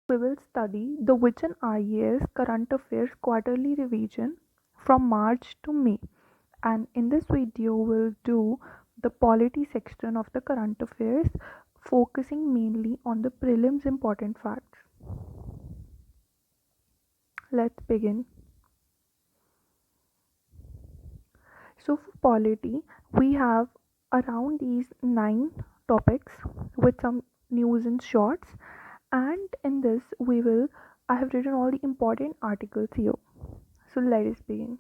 we will study the Vision IAS Current Affairs Quarterly Revision from March to May. And in this video, we'll do the polity section of the current affairs, focusing mainly on the prelims important facts. Let's begin. So for polity, we have around these 9 topics with some news and shorts, and in this I have written all the important articles here. So let us begin.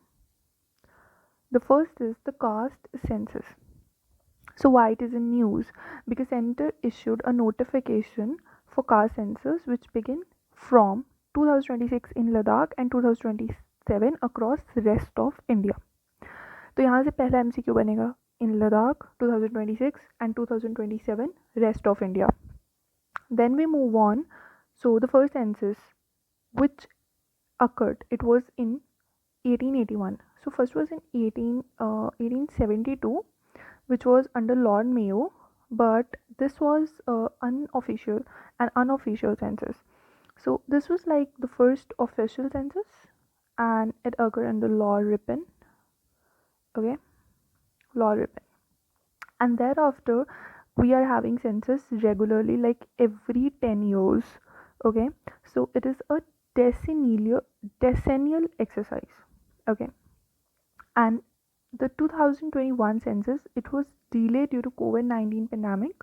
The first is the caste census. So why it is in news? Because center issued a notification for caste census which begin from 2026 in Ladakh and 2027 across rest of India. तो यहाँ से पहला MCQ बनेगा in Ladakh 2026 and 2027 rest of India. Then we move on. So the first census which occurred, it was in 1881. So first was in 1872, which was under Lord Mayo, but this was an unofficial census. So this was like the first official census, and it occurred under Lord Ripon. Okay, Lord Ripon, and thereafter we are having census regularly, like every 10 years. Okay, so it is a decennial exercise. Okay, and the 2021 census, it was delayed due to COVID-19 pandemic,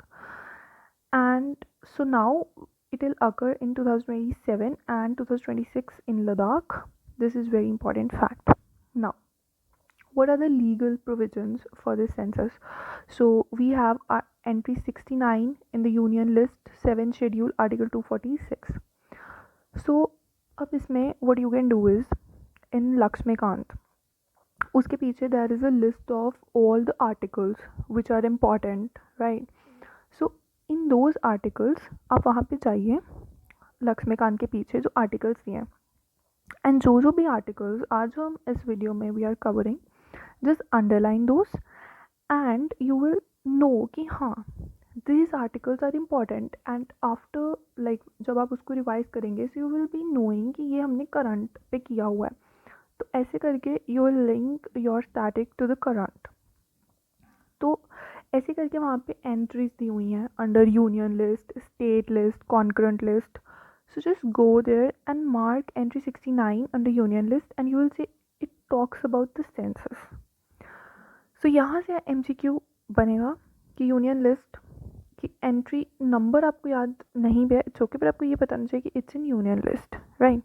and so now it will occur in 2027 and 2026 in Ladakh. This is very important fact. Now, what are the legal provisions for this census? So we have entry 69 in the union list, 7 schedule, article 246. So अब इसमें what you can do is in Lakshmikant, उसके पीछे there is a list of all the articles which are important, right? So in those articles आप वहाँ पे जाइए लक्ष्मीकांत के पीछे जो आर्टिकल्स दिए हैं, एंड जो भी आर्टिकल्स आज जो हम इस वीडियो में we are covering, just underline those and you will know कि हाँ these articles are important, and after like जब आप उसको रिवाइज करेंगे so you will be knowing कि ये हमने करंट पे किया हुआ है. तो ऐसे करके you will link your static to the current. तो ऐसे करके वहाँ पे एंट्रीज दी हुई हैं under union list, state list, concurrent list. So just go there and mark entry 69 under union list and you will see it talks about the census. So यहाँ से MCQ बनेगा कि यूनियन लिस्ट की entry number आपको याद नहीं भी है, इट्स ओके, पर आपको ये बताना चाहिए कि it's in union list, right?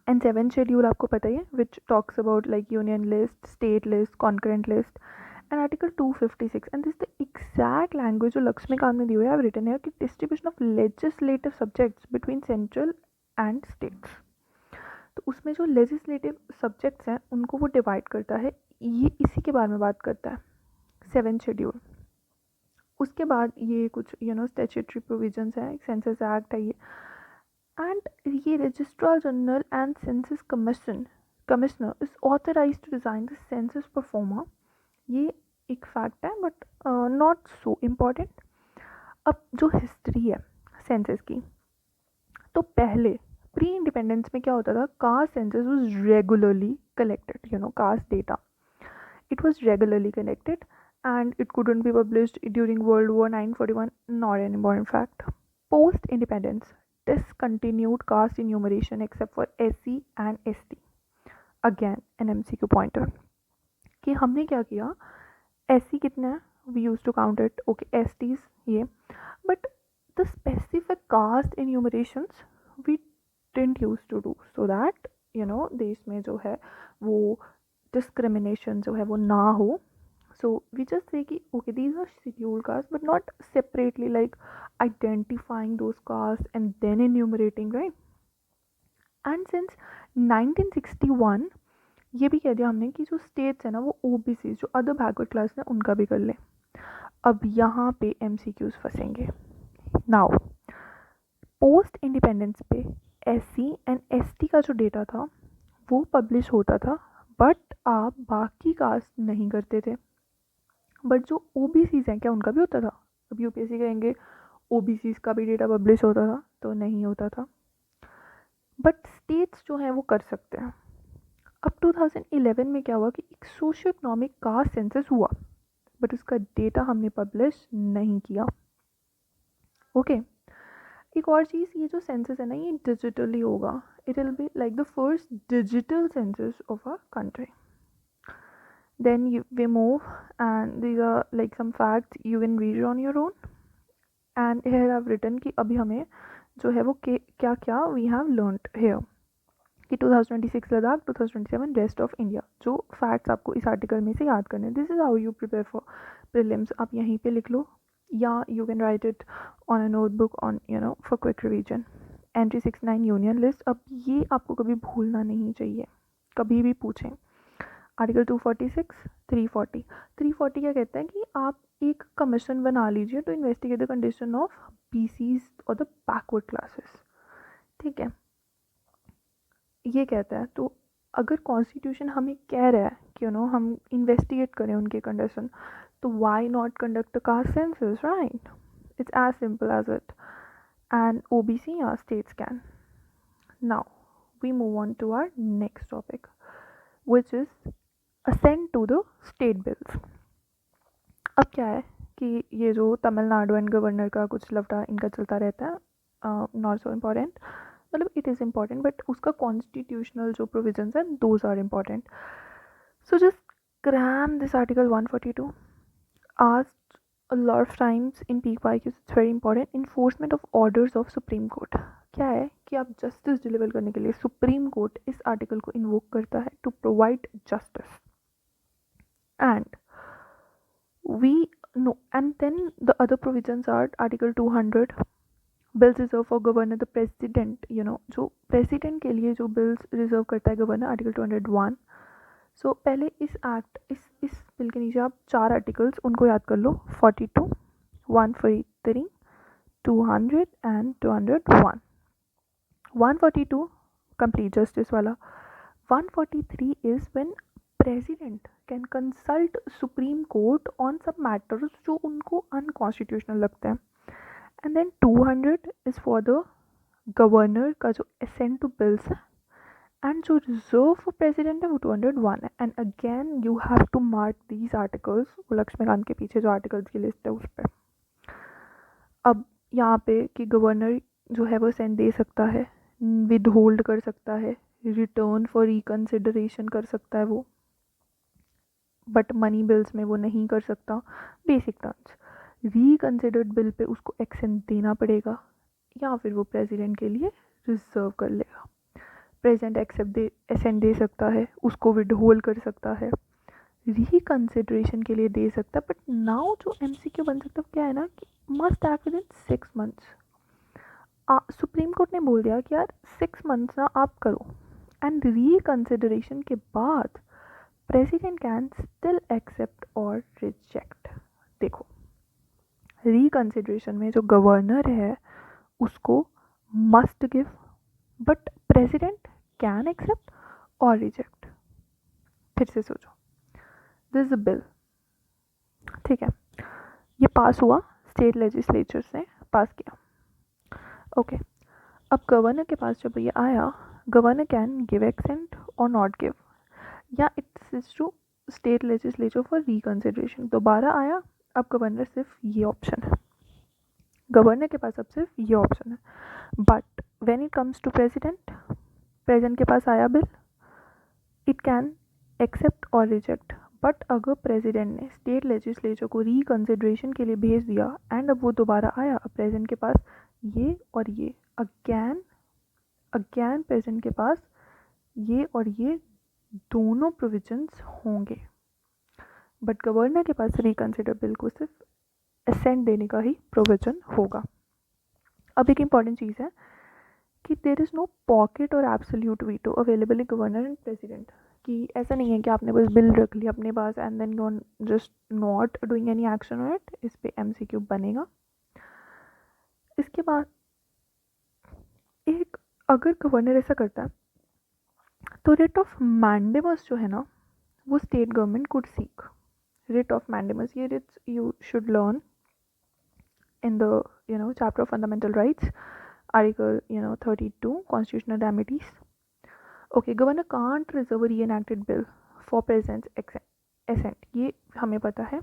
And 7 schedule आपको पता ही है which talks about like union list, state list, concurrent list, and article 256. And this the exact language जो लक्ष्मीकांत ने दी हुई है, रिटन है कि distribution of legislative subjects between central and states. तो उसमें जो लेजिस्लेटिव सब्जेक्ट्स हैं उनको वो डिवाइड करता है, ये इसी के बारे में बात करता है 7 शेड्यूल. उसके बाद ये कुछ स्टैट्यूटरी प्रोविजंस हैं, सेंसस एक्ट है ये, and the registrar general and census commissioner is authorized to design the census performer. ये एक फैक्ट है बट नॉट सो इम्पॉर्टेंट. अब जो हिस्ट्री है सेंसस की, तो पहले प्री इंडिपेंडेंस में क्या होता था, caste census was regularly collected, caste data, it was regularly collected and it couldn't be published during World War 941, not an important fact. Post independence, discontinued caste enumeration except for SC and ST. Again an MCQ pointer कि हमने क्या किया, SC कितना है, we used to count it, okay, STs ये, but the specific caste enumerations we didn't used to do, so that देश में जो है वो डिस्क्रिमिनेशन जो है वो ना हो. सो वी जस्ट से कि okay these are scheduled caste but not separately like identifying those caste and then enumerating, right? And since 1961 ये भी कह दिया हमने कि जो स्टेट्स है ना वो ओबीसी जो अदर बैकवर्ड क्लास है उनका भी कर ले. अब यहाँ पे MCQs फंसेंगे. नाउ पोस्ट इंडिपेंडेंस पे SC एंड ST का जो डेटा था वो पब्लिश होता था, बट आप बाकी कास्ट नहीं करते थे. बट जो OBCs हैं क्या उनका भी होता था? अब UPSC कहेंगे OBCs का भी डेटा पब्लिश होता था, तो नहीं होता था. बट स्टेट्स जो हैं वो कर सकते हैं। अब 2011 में क्या हुआ कि एक सोशियो इकोनॉमिक कास्ट सेंसस हुआ, बट उसका डेटा हमने पब्लिश नहीं किया। ओके एक और चीज़, ये जो सेंसस है ना ये डिजिटली होगा, it will be like the first digital census of a country. Then we move, and these are like some facts you can read on your own. And here I've written कि अभी हमें जो है वो क्या क्या we have learned here कि 2026 Ladakh, 2027 rest of India, जो फैक्ट्स आपको इस आर्टिकल में से याद करने। This is how you prepare for prelims. आप यहीं पे लिख लो, या you can write it on a notebook on for quick revision. Entry 69 union list, अब ये आपको कभी भूलना नहीं चाहिए, कभी भी पूछें। आर्टिकल 246, 340। 340 क्या कहता है कि आप एक कमीशन बना लीजिए to investigate the condition of BCs और द बैकवर्ड क्लासेस। ठीक है, ये कहता है। तो अगर कॉन्स्टिट्यूशन हमें कह रहा है कि हम इन्वेस्टिगेट करें उनके कंडीशन, तो why not conduct caste census, right? It's as simple as it. And OBC या states can. Now we move on to our next topic which is assent to the state bills. अब क्या है कि ये जो Tamil Nadu and governor का कुछ लफड़ा इनका चलता रहता है, नॉट सो इम्पॉर्टेंट, मतलब इट इज़ इम्पॉर्टेंट बट उसका कॉन्स्टिट्यूशनल जो प्रोविजंस हैं those are important. So just cram this article 142 asked a lot of times in PQs, it's very important, enforcement of orders of supreme court। क्या है कि आप justice deliver करने के लिए सुप्रीम कोर्ट इस आर्टिकल को इन्वोक करता है to provide justice. And we no and then the other provisions are article 200, bills reserve for governor the president, जो प्रेसिडेंट के लिए जो बिल्स रिजर्व करता है गवर्नर, आर्टिकल 201। सो पहले इस एक्ट इस बिल के नीचे आप 4 आर्टिकल्स उनको याद कर लो, 42, 143, 200 एंड 201। 142 कंप्लीट जस्टिस वाला। 143 is when president can consult supreme court on सब मैटर्स जो उनको अनकॉन्स्टिट्यूशनल लगते हैं। And then 200 is for the governor का जो असेंट टू बिल्स है, एंड जो रिजर्व फॉर प्रेसिडेंट है वो 201 है। And again you have to mark these articles, वो लक्ष्मीकांत के पीछे जो आर्टिकल्स की लिस्ट है उस पर। अब यहाँ पे कि गवर्नर जो है वो असेंट दे सकता है, विद होल्ड कर सकता है, रिटर्न फॉर रिकन्सिडरेशन कर सकता है वो, बट मनी बिल्स में वो नहीं कर सकता। बेसिक टर्म्स, रिकन्सिडर्ड बिल पे उसको एक्सेंट देना पड़ेगा, या फिर वो प्रेसिडेंट के लिए रिजर्व कर लेगा। प्रेजेंट एसेंट दे सकता है, उसको विडहोल्ड कर सकता है, रिकन्सिडरेशन के लिए दे सकता है। बट नाउ जो एमसीक्यू बन सकता है क्या है ना कि must act with in 6 months. Supreme court ने बोल दिया कि यार 6 मंथ्स ना आप करो, एंड रिकन्सिडरेशन के बाद प्रेसिडेंट कैन स्टिल एक्सेप्ट और रिजेक्ट। देखो, रिकन्सिडरेशन में जो गवर्नर है उसको must give, but president can accept और रिजेक्ट। फिर से सोचो, दिस इज अ बिल, ठीक है, ये पास हुआ, स्टेट लेजिस्लेचर से पास किया। ओके अब गवर्नर के पास जब ये आया, गवर्नर कैन गिव एक्सेंट और नॉट गिव, या it's to state legislature for reconsideration. दोबारा आया, अब गवर्नर सिर्फ ये ऑप्शन है, गवर्नर के पास अब सिर्फ ये ऑप्शन है। But when it comes to president, president के पास आया बिल, इट कैन एक्सेप्ट और रिजेक्ट। बट अगर प्रेसिडेंट ने स्टेट लेजिस्लेचर को रिकन्सिडरेशन के लिए भेज दिया एंड अब वो दोबारा आया, अब प्रेसिडेंट के पास ये और ये, अगैन प्रेसिडेंट के पास ये और ये दोनों प्रोविजंस होंगे, बट गवर्नर के पास रिकन्सिडर बिल को सिर्फ असेंट देने का ही प्रोविजन होगा। अब एक इंपॉर्टेंट चीज़ है कि देर इज़ नो पॉकेट और absolute veto available in governor and president, कि ऐसा नहीं है कि आपने बस बिल रख लिया अपने पास and then you are just not doing any action on it. इस पे एमसीक्यू बनेगा। इसके बाद एक, अगर गवर्नर ऐसा करता है तो रिट ऑफ मैंडेमस जो है ना वो state government could seek. Writ of mandamus, ये writs you should learn in the chapter of fundamental rights. Article 32 constitutional remedies. Okay, governor can't reserve a reenacted bill for president's assent, ये हमें पता है.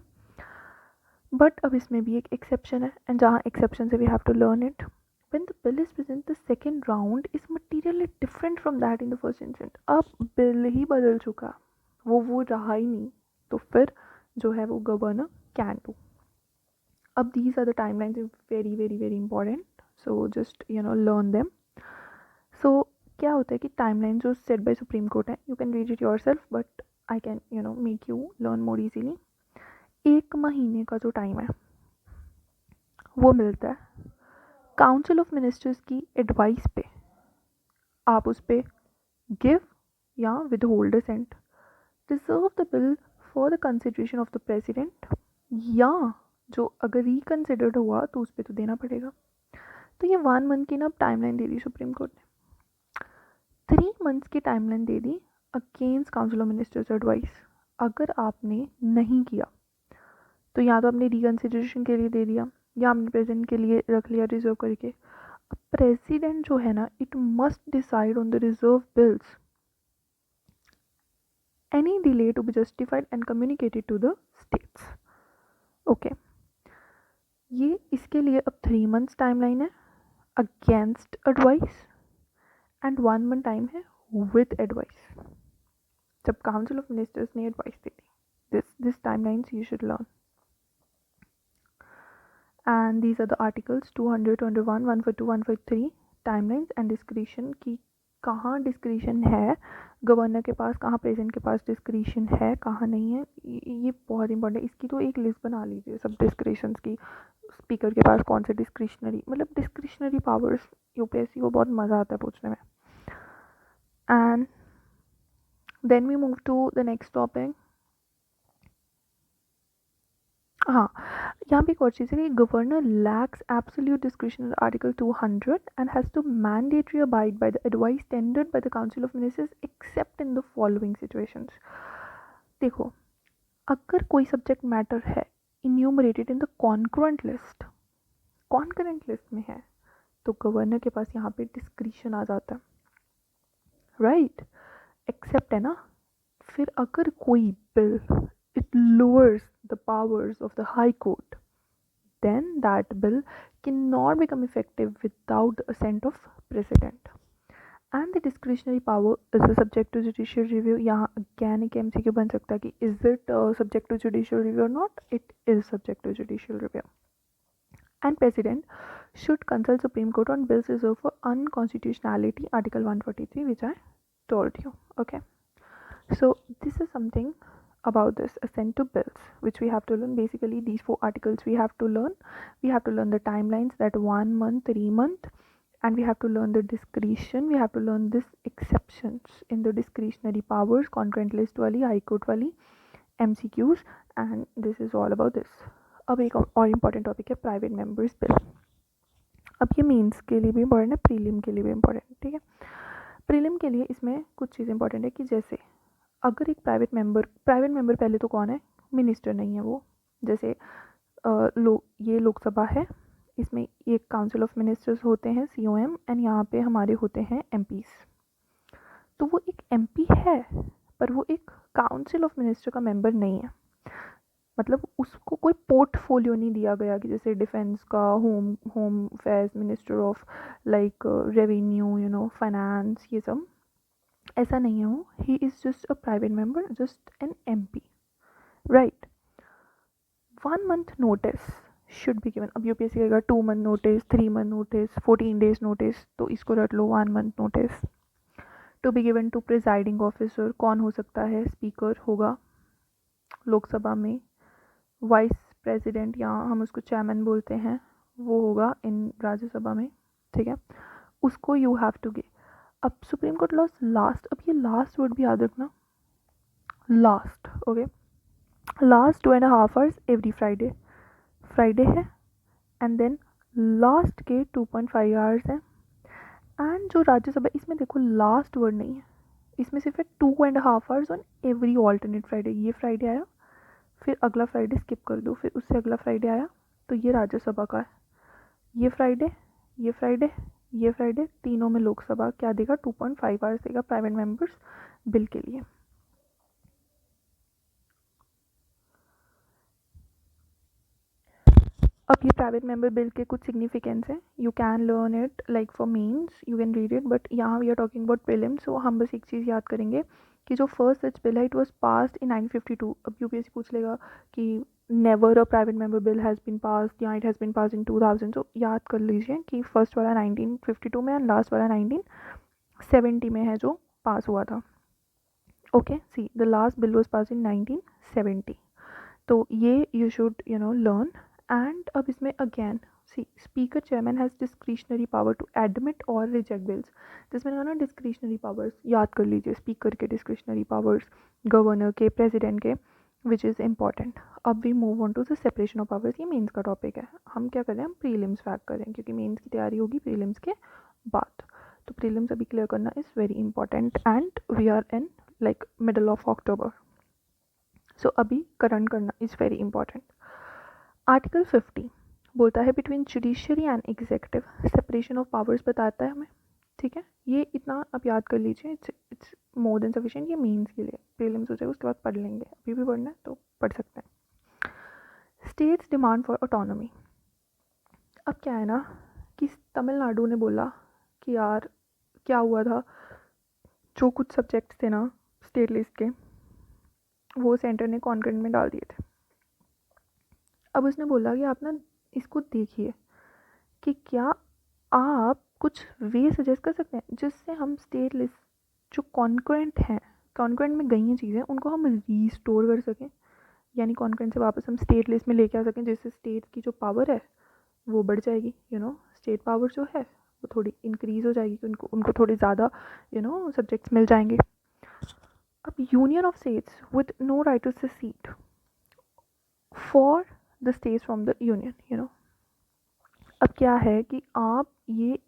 But अब इसमें भी एक exception है, एंड जहाँ एक्सेप्शन है we have to learn it. When the bill is present, the second round is materially different from that in the first instant. अब बिल ही बदल चुका, वो रहा ही नहीं, तो फिर जो है वो गवर्नर कैन डू. अब these are the timelines very very very important, so just learn them. So क्या होता है कि टाइमलाइन जो सेट बाय सुप्रीम कोर्ट है, you can read it yourself but I can make you learn more easily. 1 महीने का जो time है वो मिलता है काउंसिल ऑफ मिनिस्टर्स की एडवाइस पे. आप उस पर गिव या withhold assent, reserve the bill for the consideration of the president, या जो अगर रिकन्सिडर्ड हुआ तो उस पर तो देना पड़ेगा. तो ये 1 मंथ की ना टाइमलाइन दे दी सुप्रीम कोर्ट ने. 3 मंथ्स की timeline they the against council of ministers advice. अगर आपने नहीं किया तो या तो आपने रिकन्सिडरेशन के लिए दे दिया या आपने प्रेसिडेंट के लिए रख लिया रिजर्व करके. प्रेसिडेंट जो है ना, it must decide on the reserve bills. Any delay to be justified and communicated to the states. Okay, ये इसके लिए अब 3 मंथ्स टाइमलाइन है against advice and 1 month time है विद एडवाइस. जब काउंसिल ऑफ मिनिस्टर्स ने एडवाइस दे दी, this timelines you should learn. And these are the articles 200, 201, 142, 143 timelines and discretion की कहाँ डिस्क्रिशन है गवर्नर के पास, कहाँ प्रेसिडेंट के पास डिस्क्रिशन है, कहाँ नहीं है. ये बहुत इंपॉर्टेंट है. इसकी तो एक लिस्ट बना लीजिए सब डिस्क्रिशंस की. स्पीकर के पास कौन से डिस्क्रिशनरी, मतलब डिस्क्रिशनरी पावर्स यूपीएससी को बहुत मज़ा आता है पूछने में. And then we move to the next topic. हाँ, यहाँ पे एक और चीज़ है कि governor lacks absolute discretion article 200 and has to mandatory abide by the advice tendered by the council of ministers except in the following situations. देखो, अगर कोई सब्जेक्ट मैटर है enumerated in the concurrent list में है, तो governor के पास यहाँ पे डिस्क्रिशन आ जाता है, राइट. एक्सेप्ट है ना. फिर अगर कोई bill it lowers the powers of the High Court, then that bill cannot become effective without the assent of President. And the discretionary power is subject to judicial review. यहाँ again एक MCQ बन सकता है कि is it subject to judicial review or not? It is subject to judicial review. And President should consult Supreme Court on bills reserved for unconstitutionality, Article 143, which I told you. Okay. So this is something about this assent to bills which we have to learn. Basically these 4 articles we have to learn. We have to learn the timelines, that 1 month, 3 month, and we have to learn the discretion. We have to learn this exceptions in the discretionary powers, concurrent list wali, high court wali, MCQs, and this is all about this. अब एक और important topic है private members bill. अब ये mains के लिए भी important है, प्रीलिम के लिए भी इम्पॉर्टेंट है. ठीक है, प्रीलिम के लिए इसमें कुछ चीज़ इंपॉर्टेंट है कि जैसे अगर एक प्राइवेट मेंबर पहले तो कौन है, मिनिस्टर नहीं है वो. जैसे ये लोकसभा है, इसमें एक काउंसिल ऑफ मिनिस्टर्स होते हैं COM, एंड यहाँ पे हमारे होते हैं MPs. तो वो एक MP है पर वो एक काउंसिल ऑफ मिनिस्टर का मेंबर नहीं है. मतलब उसको कोई पोर्टफोलियो नहीं दिया गया कि जैसे डिफेंस का, home affairs, minister of like revenue, finance, ये सब ऐसा नहीं है वो. He is just a private member, just an MP, right. 1 month notice should be given. अब यूपीएससी कहेगा 2 month notice, 3 month notice, 14 days notice, तो इसको रट लो 1 month notice. To be given to presiding officer. कौन हो सकता है, स्पीकर होगा लोकसभा में. वाइस प्रेसिडेंट या हम उसको चेयरमैन बोलते हैं, वो होगा इन राज्यसभा में. ठीक है, उसको यू हैव टू गिव. अब सुप्रीम कोर्ट लॉस लास्ट, अब ये लास्ट वर्ड भी याद रखना, last. Okay, last 2.5 hours every Friday है, एंड देन लास्ट के 2.5 आवर्स है. एंड जो राज्यसभा, इसमें देखो लास्ट वर्ड नहीं है, इसमें सिर्फ है 2.5 hours on every alternate Friday. ये फ्राइडे आया, फिर अगला फ्राइडे स्किप कर दो, फिर उससे अगला फ्राइडे आया, तो ये राज्यसभा का है. ये फ्राइडे, ये फ्राइडे, तीनों में लोकसभा क्या देगा, 2.5 आवर्स देगा प्राइवेट मेंबर्स बिल के लिए। अब ये प्राइवेट मेंबर बिल के कुछ सिग्निफिकेंस है, you can learn it like for mains, you can read it, but यहाँ we are talking about prelims, so हम बस एक चीज़ याद करेंगे कि जो फर्स्ट सच बिल है इट वाज पास्ड इन 1952। अब यूपीएससी पूछ लेगा कि never a private member bill has been passed या it has been passed in 2000, तो याद कर लीजिए कि फर्स्ट वाला 1952 में एंड लास्ट वाला 1970 में है जो पास हुआ था। Okay, see the last bill was pass in 1970, तो ये यू शुड लर्न। एंड अब इसमें again see speaker chairman has discretionary power to admit और रिजेक्ट बिल्स, जिसमें कहा ना डिस्क्रिशनरी पावर्स याद कर लीजिए, स्पीकर के डिस्क्रिशनरी पावर्स, गवर्नर के, प्रेसिडेंट के, विच इज़ इंपॉर्टेंट। अब we move on to the separation of powers, ये मेंस का टॉपिक है, हम क्या करें, हम प्रीलिम्स फैक्ट करें क्योंकि मेंस की तैयारी होगी प्रीलिम्स के बाद। तो प्रीलिम्स अभी क्लियर करना is very important and we are in like middle of October, so अभी करंट करना इज़ वेरी इंपॉर्टेंट। आर्टिकल 50 बोलता है between judiciary and executive separation of powers बताता है हमें, ठीक है, ये इतना आप याद कर लीजिए, इट्स मोर देन सफिशिएंट, ये मेंस के लिए, प्रीलिम्स हो जाएगा उसके बाद पढ़ लेंगे, अभी भी पढ़ना है तो पढ़ सकते हैं। स्टेट्स डिमांड फॉर ऑटोनॉमी, अब क्या है ना कि तमिलनाडु ने बोला कि यार क्या हुआ था, जो कुछ सब्जेक्ट्स थे ना स्टेट लिस्ट के वो सेंटर ने कॉन्करेंट में डाल दिए थे। अब उसने बोला कि आप ना इसको देखिए कि क्या आप कुछ वे सजेस्ट कर सकते हैं जिससे हम स्टेट लिस्ट जो कॉन्करेंट हैं, कॉन्करेंट में गई हैं चीज़ें, उनको हम रीस्टोर कर सकें, यानी कॉन्करेंट से वापस हम स्टेट लिस्ट में लेके आ सकें, जिससे स्टेट की जो पावर है वो बढ़ जाएगी, स्टेट पावर जो है वो थोड़ी इंक्रीज हो जाएगी, उनको उनको थोड़े ज़्यादा सब्जेक्ट्स मिल जाएंगे। अब union of states with no right to secede for the states from the union, अब क्या है कि आप ये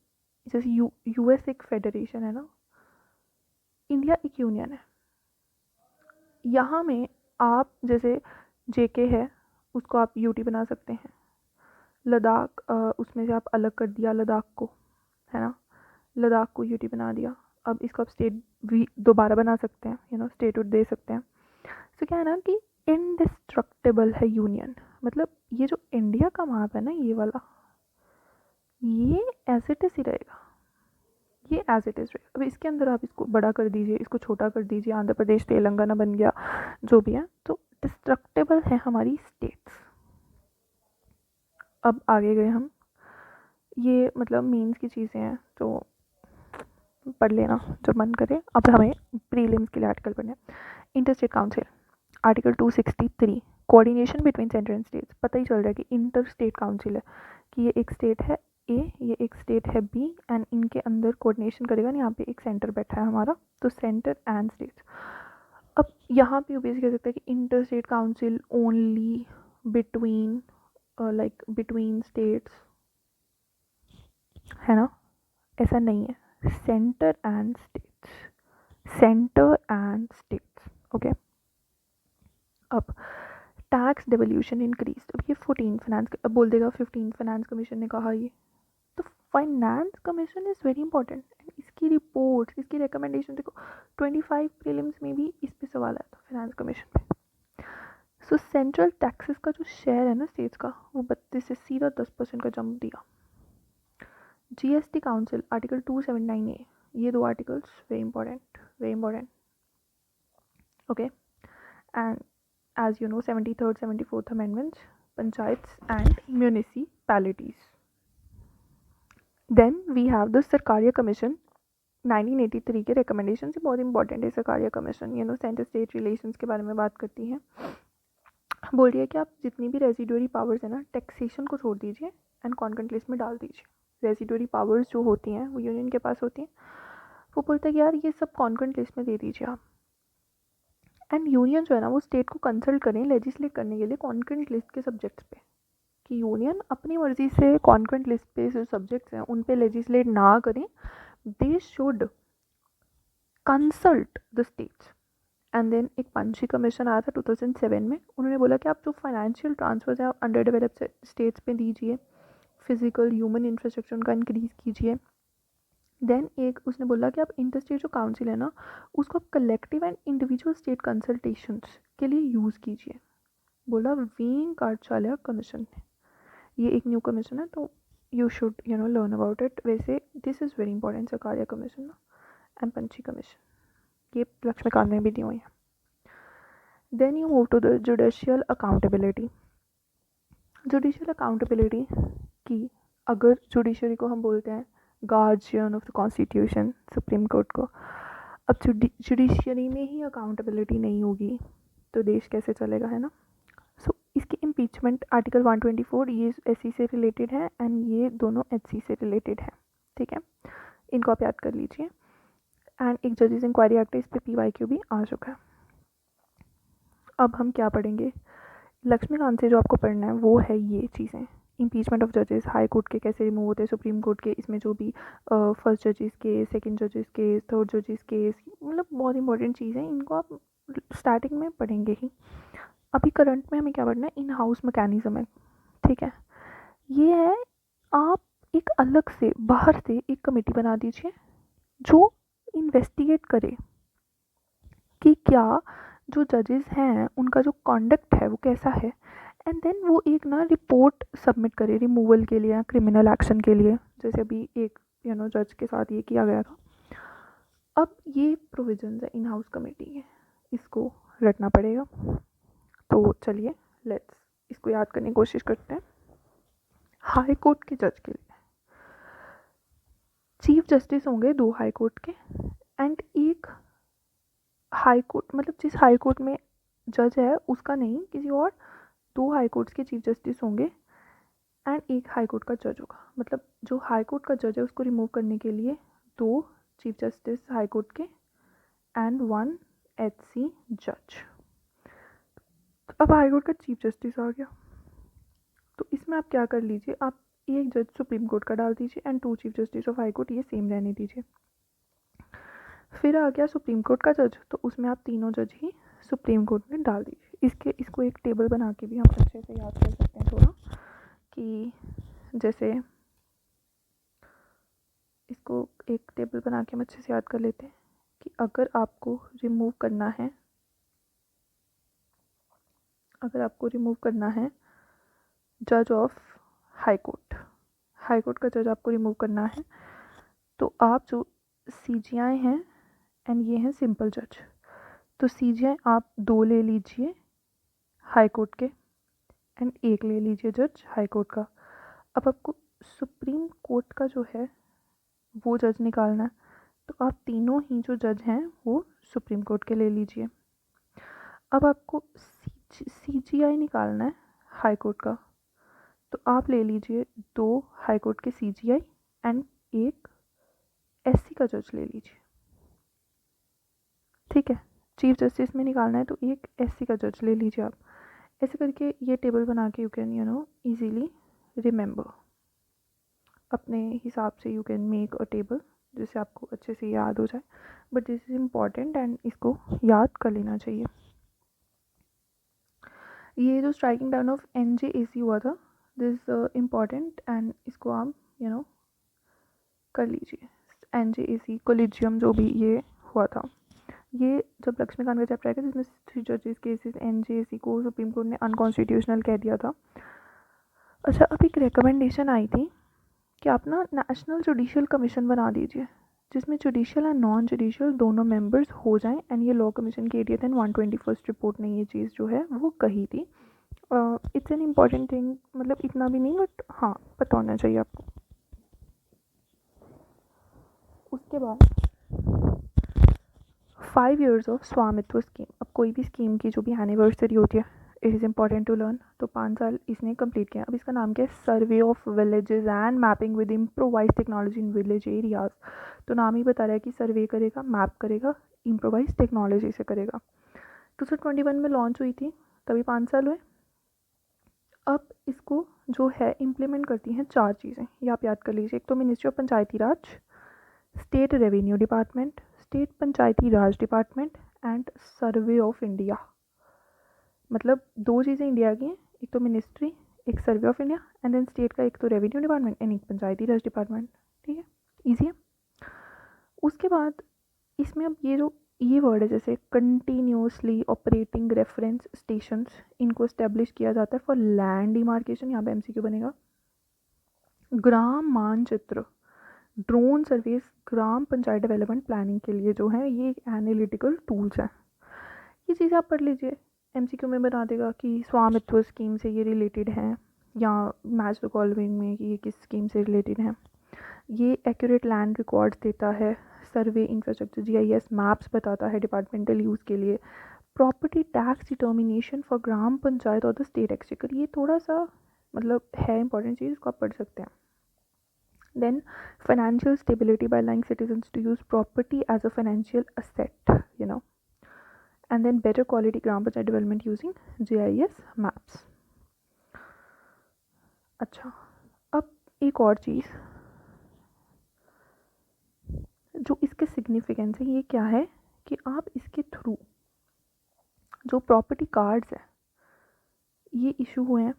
जैसे यूएस एक फेडरेशन है ना, इंडिया एक यूनियन है, यहाँ में आप जैसे जेके है उसको आप यूटी बना सकते हैं, लद्दाख उसमें से आप अलग कर दिया लद्दाख को, है ना, लद्दाख को यूटी बना दिया, अब इसको आप स्टेट भी दोबारा बना सकते हैं, स्टेटहुड दे सकते हैं। तो क्या है ना कि इनडिस्ट्रक्टेबल है यूनियन, मतलब ये जो इंडिया का मैप है ना ये वाला, ये एज इट इज़ ही रहेगा, ये एज इट इज़ रहेगा। अब इसके अंदर आप इसको बड़ा कर दीजिए, इसको छोटा कर दीजिए, आंध्र प्रदेश तेलंगाना बन गया, जो भी है, तो डिस्ट्रक्टेबल है हमारी स्टेट्स। अब आगे गए हम, ये मतलब मीन्स की चीज़ें हैं तो पढ़ लेना जब मन करे। अब हमें प्रीलिम्स के लिए आर्टिकल पढ़ने, inter state council article 263 coordination between centre and states, पता ही चल रहा है कि इंटर स्टेट काउंसिल है कि ये एक स्टेट है ए, ये एक स्टेट है बी, एंड इनके अंदर कोऑर्डिनेशन करेगा ना, यहाँ पे एक सेंटर बैठा है हमारा, तो सेंटर एंड स्टेट्स। अब यहाँ पे यूपीएससी कह सकता है कि inter state council only between like between states, है ना, ऐसा नहीं है, centre and states, centre and states, okay. अब टैक्स डिवोल्यूशन इंक्रीज, अब ये 14 फाइनेंस अब बोल देगा 15 फाइनेंस कमीशन ने कहा ये, तो finance commission is very important, इसकी रिपोर्ट, इसकी रिकमेंडेशन देखो, 25 प्रीलिम्स में भी इस पे सवाल आया था फाइनेंस कमीशन पे। सो सेंट्रल टैक्सेस का जो शेयर है ना स्टेट्स का, वो 32 से सीधा 10% का जंप दिया। जीएसटी काउंसिल आर्टिकल 279A, ये दो articles very important, okay. And as you know 73rd 74th amendments, panchayats and municipalities. Then we have the Sarkaria Commission 1983 के रिकमेंडेशन से, बहुत इंपॉर्टेंट है Sarkaria commission, centre state relations के बारे में बात करती है, बोल रही है कि आप जितनी भी रेजिडुअरी पावर्स है ना टैक्सेशन को छोड़ दीजिए एंड कॉन्करेंट लिस्ट में डाल दीजिए। रेजिडुअरी पावर्स जो होती हैं वो यूनियन के पास होती हैं, वो बोलता है कि यार ये सब कॉन्करेंट लिस्ट में दे दीजिए आप, एंड यूनियन जो है ना वो स्टेट को कंसल्ट करें लेजिस्लेट करने के लिए कॉन्करेंट लिस्ट के सब्जेक्ट्स पे, कि यूनियन अपनी मर्जी से कॉन्करेंट लिस्ट पे जो सब्जेक्ट्स हैं उन पे लेजिस्लेट ना करें, they should consult the states. And then एक पंची कमीशन आया था 2007 में, उन्होंने बोला कि आप जो फाइनेंशियल ट्रांसफर्स हैं अंडर डेवलप्ड स्टेट्स पे दीजिए, फिजिकल ह्यूमन इंफ्रास्ट्रक्चर उनका इंक्रीज़ कीजिए, देन एक उसने बोला कि आप इंटर स्टेट जो काउंसिल है ना, उसको आप collective and individual state consultations के लिए यूज़ कीजिए। बोला वीइंग कार्चाल्या कमीशन ने, ये एक न्यू कमीशन है, तो you should learn about it. वैसे this is very important, Sarkaria commission ना एंड पंची कमीशन, ये लक्ष्मीकांत में भी दी हुई है। Then you move to the judicial accountability. Judicial accountability की, अगर जुडिशरी को हम बोलते हैं guardian of the constitution, supreme court को, अब जुडिशरी में ही अकाउंटेबिलिटी नहीं होगी तो देश कैसे चलेगा, है ना। सो इसकी इम्पीचमेंट आर्टिकल 124 ये एससी से रिलेटेड है एंड ये दोनों एचसी से रिलेटेड है, ठीक है, इनको आप याद कर लीजिए। एंड एक जजेस इंक्वायरी एक्ट है, इस पर PYQ भी आ चुका है। अब हम क्या पढ़ेंगे, लक्ष्मीकांत से जो आपको पढ़ना है वो है ये चीज़ें, इम्पीचमेंट ऑफ जजेस, हाई कोर्ट के कैसे रिमूव होते हैं, सुप्रीम कोर्ट के, इसमें जो भी फर्स्ट जजेस केस, सेकंड जजेस केस, थर्ड जजेस केस, मतलब बहुत इंपॉर्टेंट चीज़ें, इनको आप स्टार्टिंग में पढ़ेंगे ही। अभी करंट में हमें क्या पढ़ना है, इन हाउस मैकेनिज्म है, ठीक है। ये है, आप एक अलग से बाहर से एक कमेटी बना दीजिए जो इन्वेस्टिगेट करे कि क्या जो जजेस हैं उनका जो कॉन्डक्ट है वो कैसा है, एंड देन वो एक ना रिपोर्ट सबमिट करे रिमूवल के लिए या क्रिमिनल एक्शन के लिए, जैसे अभी एक जज के साथ ये किया गया था। अब ये प्रोविजंस है इन हाउस कमेटी के, इसको रटना पड़ेगा। तो चलिए लेट्स इसको याद करने की कोशिश करते हैं। हाई कोर्ट के जज के लिए चीफ जस्टिस होंगे 2 हाई कोर्ट के, एंड एक हाई कोर्ट, मतलब जिस हाई कोर्ट में जज है उसका नहीं, किसी और 2 हाई कोर्ट्स के चीफ जस्टिस होंगे एंड एक हाई कोर्ट का जज होगा। मतलब जो हाई कोर्ट का जज है उसको रिमूव करने के लिए 2 चीफ जस्टिस हाई कोर्ट के एंड 1 HC जज। अब हाई कोर्ट का चीफ जस्टिस आ गया, तो इसमें आप क्या कर लीजिए, आप एक जज सुप्रीम कोर्ट का डाल दीजिए and 2 chief justice of high court, ये सेम रहने दीजिए। फिर आ गया सुप्रीम कोर्ट का जज, तो उसमें आप तीनों जज ही सुप्रीम कोर्ट में डाल दीजिए। इसको एक टेबल बना के भी हम अच्छे से याद कर सकते हैं थोड़ा, कि जैसे इसको एक टेबल बना के हम अच्छे से याद कर लेते हैं कि अगर आपको रिमूव करना है जज ऑफ हाई कोर्ट का जज आपको रिमूव करना है, तो आप जो CGI हैं एंड ये हैं सिंपल जज, तो CGI आप 2 ले लीजिए हाई कोर्ट के एंड 1 ले लीजिए जज हाई कोर्ट का। अब आपको सुप्रीम कोर्ट का जो है वो जज निकालना है, तो आप तीनों ही जो जज हैं वो सुप्रीम कोर्ट के ले लीजिए। अब आपको CGI निकालना है हाई कोर्ट का, तो आप ले लीजिए 2 हाई कोर्ट के CGI एंड 1 SC का जज ले लीजिए, ठीक है। चीफ जस्टिस में निकालना है तो 1 SC का जज ले लीजिए आप। ऐसे करके ये टेबल बना के यू कैन ईजीली रिमेंबर, अपने हिसाब से you can make a table जिससे आपको अच्छे से याद हो जाए, but this is important and इसको याद कर लेना चाहिए। ये जो स्ट्राइकिंग डाउन ऑफ NJAC हुआ था, दिस इम्पॉर्टेंट एंड इसको आप कर लीजिए। NJAC कोलिजियम जो भी ये हुआ था, ये जब लक्ष्मीकांत का चैप्टर आएगा जिसमें 3 जजेस केसेस NJAC को सुप्रीम कोर्ट ने अनकॉन्स्टिट्यूशनल कह दिया था। अच्छा, अब एक रिकमेंडेशन आई थी कि आप ना नेशनल जुडिशियल कमीशन बना दीजिए जिसमें जुडिशियल एंड नॉन जुडिशियल दोनों मेंबर्स हो जाएं, एंड ये लॉ कमीशन की 80th एंड 121st रिपोर्ट ने ये चीज़ जो है वो कही थी। इट्स एन इम्पॉर्टेंट थिंग, मतलब इतना भी नहीं बट हाँ पता होना चाहिए आपको। उसके बाद 5 years ऑफ स्वामित्व स्कीम। अब कोई भी स्कीम की जो भी एनिवर्सरी होती है, it is important to learn, तो 5 साल इसने कंप्लीट किया। अब इसका नाम क्या है, survey of villages and mapping with improvise technology in village areas. तो नाम ही बता रहा है कि सर्वे करेगा, मैप करेगा, इम्प्रोवाइज टेक्नोलॉजी से करेगा। 2021 में लॉन्च हुई थी, तभी 5 साल हुए। अब इसको जो है इम्प्लीमेंट करती हैं 4 चीज़ें, ये आप याद कर लीजिए। एक तो ministry of Panchayati Raj, state revenue department, state Panchayati Raj department and survey of India. मतलब 2 चीज़ें इंडिया की हैं, एक तो मिनिस्ट्री, एक survey of India, and then state का एक तो रेवेन्यू डिपार्टमेंट एंड एक पंचायती राज डिपार्टमेंट, ठीक है, ईजी है। उसके बाद इसमें अब ये वर्ड है जैसे कंटिन्यूसली ऑपरेटिंग रेफरेंस स्टेशंस, इनको इस्टेब्लिश किया जाता है फॉर लैंड डिमार्केशन, यहाँ पे एमसीक्यू बनेगा। ग्राम मानचित्र, ड्रोन सर्विस ग्राम पंचायत डेवलपमेंट प्लानिंग के लिए जो है ये एनालिटिकल टूल्स हैं। ये चीज़ आप पढ़ लीजिए, एमसीक्यू में बता देगा कि स्वामित्व स्कीम से ये रिलेटेड हैं, या मैच द फॉलोइंग में कि ये किस स्कीम से रिलेटेड हैं। ये एक्यूरेट लैंड रिकॉर्ड्स देता है, सर्वे इंफ्रास्ट्रक्चर जीआईएस मैप्स बताता है डिपार्टमेंटल यूज़ के लिए, प्रॉपर्टी टैक्स डिटर्मिनेशन फॉर ग्राम पंचायत और द स्टेट एक्सचेकर, ये थोड़ा सा मतलब है इंपॉर्टेंट चीज़, इसको आप पढ़ सकते हैं। Then financial stability by allowing citizens to use property as a financial asset, you know. And then better quality gram panchayat development using GIS maps. अच्छा, अब एक और चीज़ जो इसके सिग्निफिकेंस है, ये क्या है कि आप इसके थ्रू जो प्रॉपर्टी कार्ड्स हैं ये इशू हुए हैं।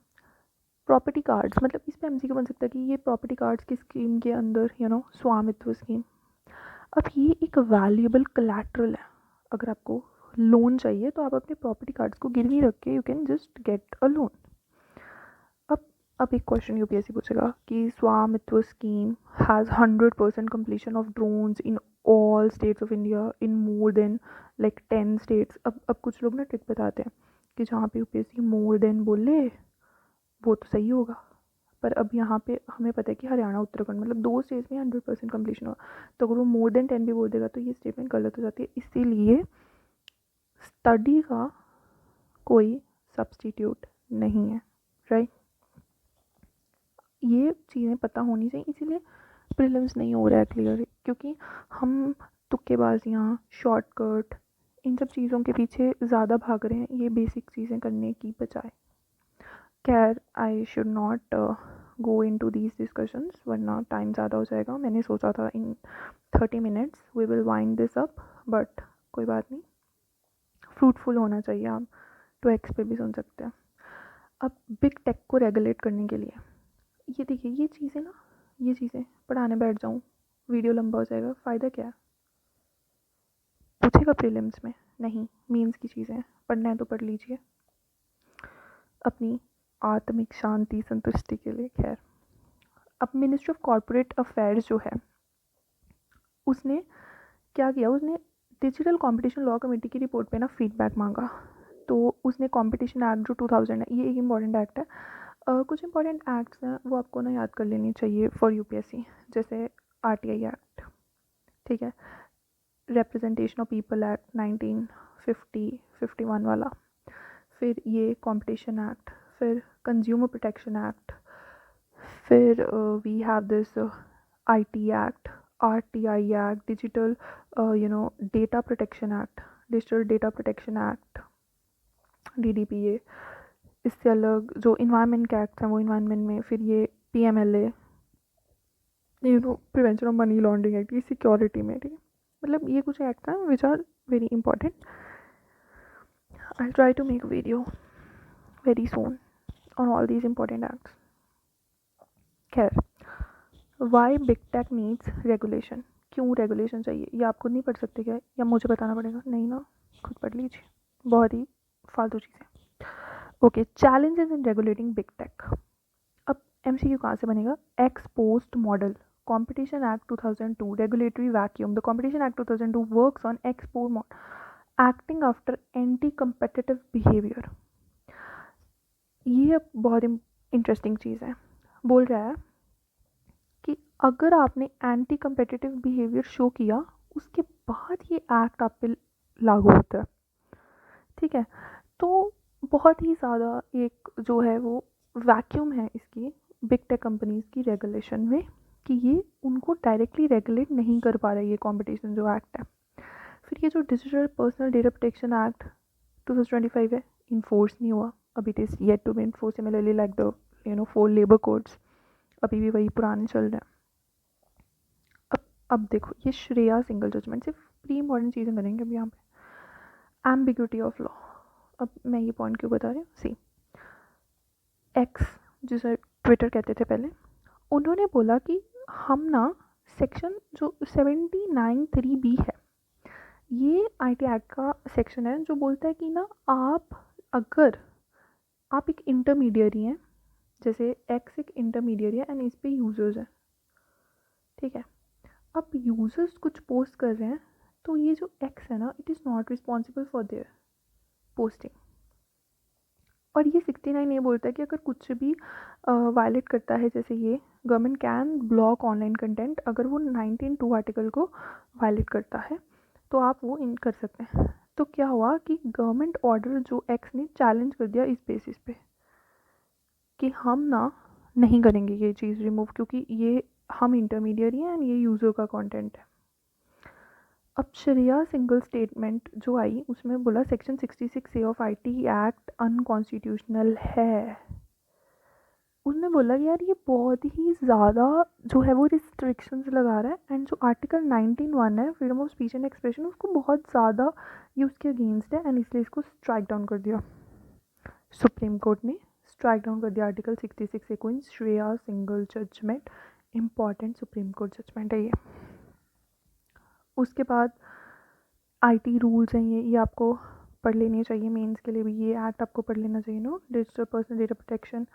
प्रॉपर्टी कार्ड्स मतलब इस पर एमसीक्यू बन सकता है कि ये प्रॉपर्टी कार्ड्स की स्कीम के अंदर स्वामित्व स्कीम। अब ये एक वैल्यूएबल कलेक्ट्रल है, अगर आपको लोन चाहिए तो आप अपने प्रॉपर्टी कार्ड्स को गिरवी रख के you can just get a loan. अब एक क्वेश्चन यूपीएससी पूछेगा कि स्वामित्व scheme has 100% completion of drones in all states of India in more than like 10 states. अब कुछ लोग ना ट्रिक बताते हैं कि जहाँ पे यूपीएससी मोर देन बोले वो तो सही होगा, पर अब यहाँ पे हमें पता है कि हरियाणा उत्तराखंड मतलब 2 स्टेट्स में 100% कम्प्लीशन होगा, तो अगर वो मोर देन 10 भी बोल देगा तो ये स्टेटमेंट गलत हो जाती है। इसीलिए स्टडी का कोई सब्स्टिट्यूट नहीं है, राइट। ये चीज़ें पता होनी चाहिए, इसीलिए प्रीलिम्स नहीं हो रहा है क्लियर, क्योंकि हम तुक्केबाजियाँ, शॉर्टकट, इन सब चीज़ों के पीछे ज़्यादा भाग रहे हैं, ये बेसिक चीज़ें करने की बजाय। खैर I should not go into these discussions वरना टाइम ज़्यादा हो जाएगा। मैंने सोचा था in 30 minutes we will wind this up, but कोई बात नहीं, फ्रूटफुल होना चाहिए। आप 2x पे भी सुन सकते हैं। अब बिग टेक को रेगुलेट करने के लिए ये देखिए, ये चीज़ें ना, ये चीज़ें पढ़ाने बैठ जाऊँ वीडियो लंबा हो जाएगा, फ़ायदा क्या है। पूछेगा प्रीलिम्स में? नहीं, मीन्स की चीज़ें पढ़ना है तो पढ़ लीजिए अपनी आत्मिक शांति संतुष्टि के लिए। खैर, अब मिनिस्ट्री ऑफ कॉरपोरेट अफेयर्स जो है उसने क्या किया, उसने डिजिटल कंपटीशन लॉ कमेटी की रिपोर्ट पे ना फीडबैक मांगा। तो उसने कंपटीशन एक्ट जो 2000 है, ये एक इम्पॉर्टेंट एक्ट है। कुछ इंपॉर्टेंट एक्ट्स हैं वो आपको ना याद कर लेनी चाहिए फॉर यूपीएससी, जैसे आरटीआई एक्ट, ठीक है, रिप्रेजेंटेशन ऑफ पीपल एक्ट 1951 वाला, फिर ये कंपटीशन एक्ट, फिर कंज्यूमर प्रोटेक्शन एक्ट, फिर we have this IT act, RTI act, digital data protection act, digital data protection act, DDPA. इससे अलग जो इन्वायरमेंट के एक्ट्स हैं वो इन्वायरमेंट में, फिर ये PMLA, prevention of money laundering act, ये सिक्योरिटी में, ठीक है। मतलब ये कुछ एक्ट हैं which are very important. I try to make video very soon on all these important acts. खैर, why big tech needs regulation, क्यों रेगुलेशन चाहिए, ये आप खुद नहीं पढ़ सकते क्या, या मुझे बताना पड़ेगा? नहीं ना, खुद पढ़ लीजिए, बहुत ही फालतू चीज़ें। Okay, challenges in regulating big tech. अब एमसीक्यू कहाँ से बनेगा? X post model, Competition Act 2002 regulatory vacuum. The Competition Act 2002 works on ex post acting after anti-competitive behavior. ये बहुत इंटरेस्टिंग चीज़ है। बोल रहा है कि अगर आपने एंटी कंपेटिटिव बिहेवियर शो किया उसके बाद ये एक्ट आप पे लागू होता है, ठीक है। तो बहुत ही ज़्यादा एक जो है वो वैक्यूम है इसकी बिग टेक कंपनीज की रेगुलेशन में, कि ये उनको डायरेक्टली रेगुलेट नहीं कर पा रही है कंपटीशन जो एक्ट है। फिर ये जो digital personal data protection act 2025 है, इन्फोर्स नहीं हुआ अभी, it is yet to be enforce, similarly like the 4 labour codes अभी भी वही पुराने चल रहे हैं। अब देखो, ये श्रेया सिंगल जजमेंट, सिर्फ प्री इंपॉर्टेंट चीज़ें करेंगे अभी यहाँ पे। एम्बिग्यूटी ऑफ लॉ, अब मैं ये पॉइंट क्यों बता रही हूँ, सी एक्स जिसे ट्विटर कहते थे पहले, उन्होंने बोला कि हम ना सेक्शन जो 79(3)(b है, ये IT एक्ट का सेक्शन है जो बोलता है कि ना अगर आप एक इंटरमीडियरी हैं, जैसे एक्स एक इंटरमीडियरी है एंड इस पे यूज़र्स हैं, ठीक है। अब यूज़र्स कुछ पोस्ट कर रहे हैं तो ये जो एक्स है ना, it is not responsible for their posting. और ये 69 ये बोलता है कि अगर कुछ भी वायलेट करता है, जैसे ये government can block online content, अगर वो 19(2) आर्टिकल को वायलेट करता है तो आप वो इन कर सकते हैं। तो क्या हुआ कि गवर्नमेंट ऑर्डर जो एक्स ने चैलेंज कर दिया इस बेसिस पे कि हम ना नहीं करेंगे ये चीज़ रिमूव, क्योंकि ये हम इंटरमीडियरी हैं एंड ये यूज़र का कंटेंट है। अब शरिया सिंगल स्टेटमेंट जो आई उसमें बोला section 66A of IT act unconstitutional है। उसने बोला कि यार ये बहुत ही ज़्यादा जो है वो रिस्ट्रिक्शंस लगा रहा है, एंड जो आर्टिकल 19(1) है freedom of speech and expression, उसको बहुत ज़्यादा ये उसके अगेंस्ट है एंड इसलिए इसको स्ट्राइक डाउन कर दिया। सुप्रीम कोर्ट ने स्ट्राइक डाउन कर दिया आर्टिकल 66A को in Shreya Singhal judgment. Important supreme court judgment है ये। उसके बाद IT रूल्स हैं, ये आपको पढ़ लेने चाहिए मेंस के लिए भी, ये एक्ट आपको पढ़ लेना चाहिए। No digital personal data protection,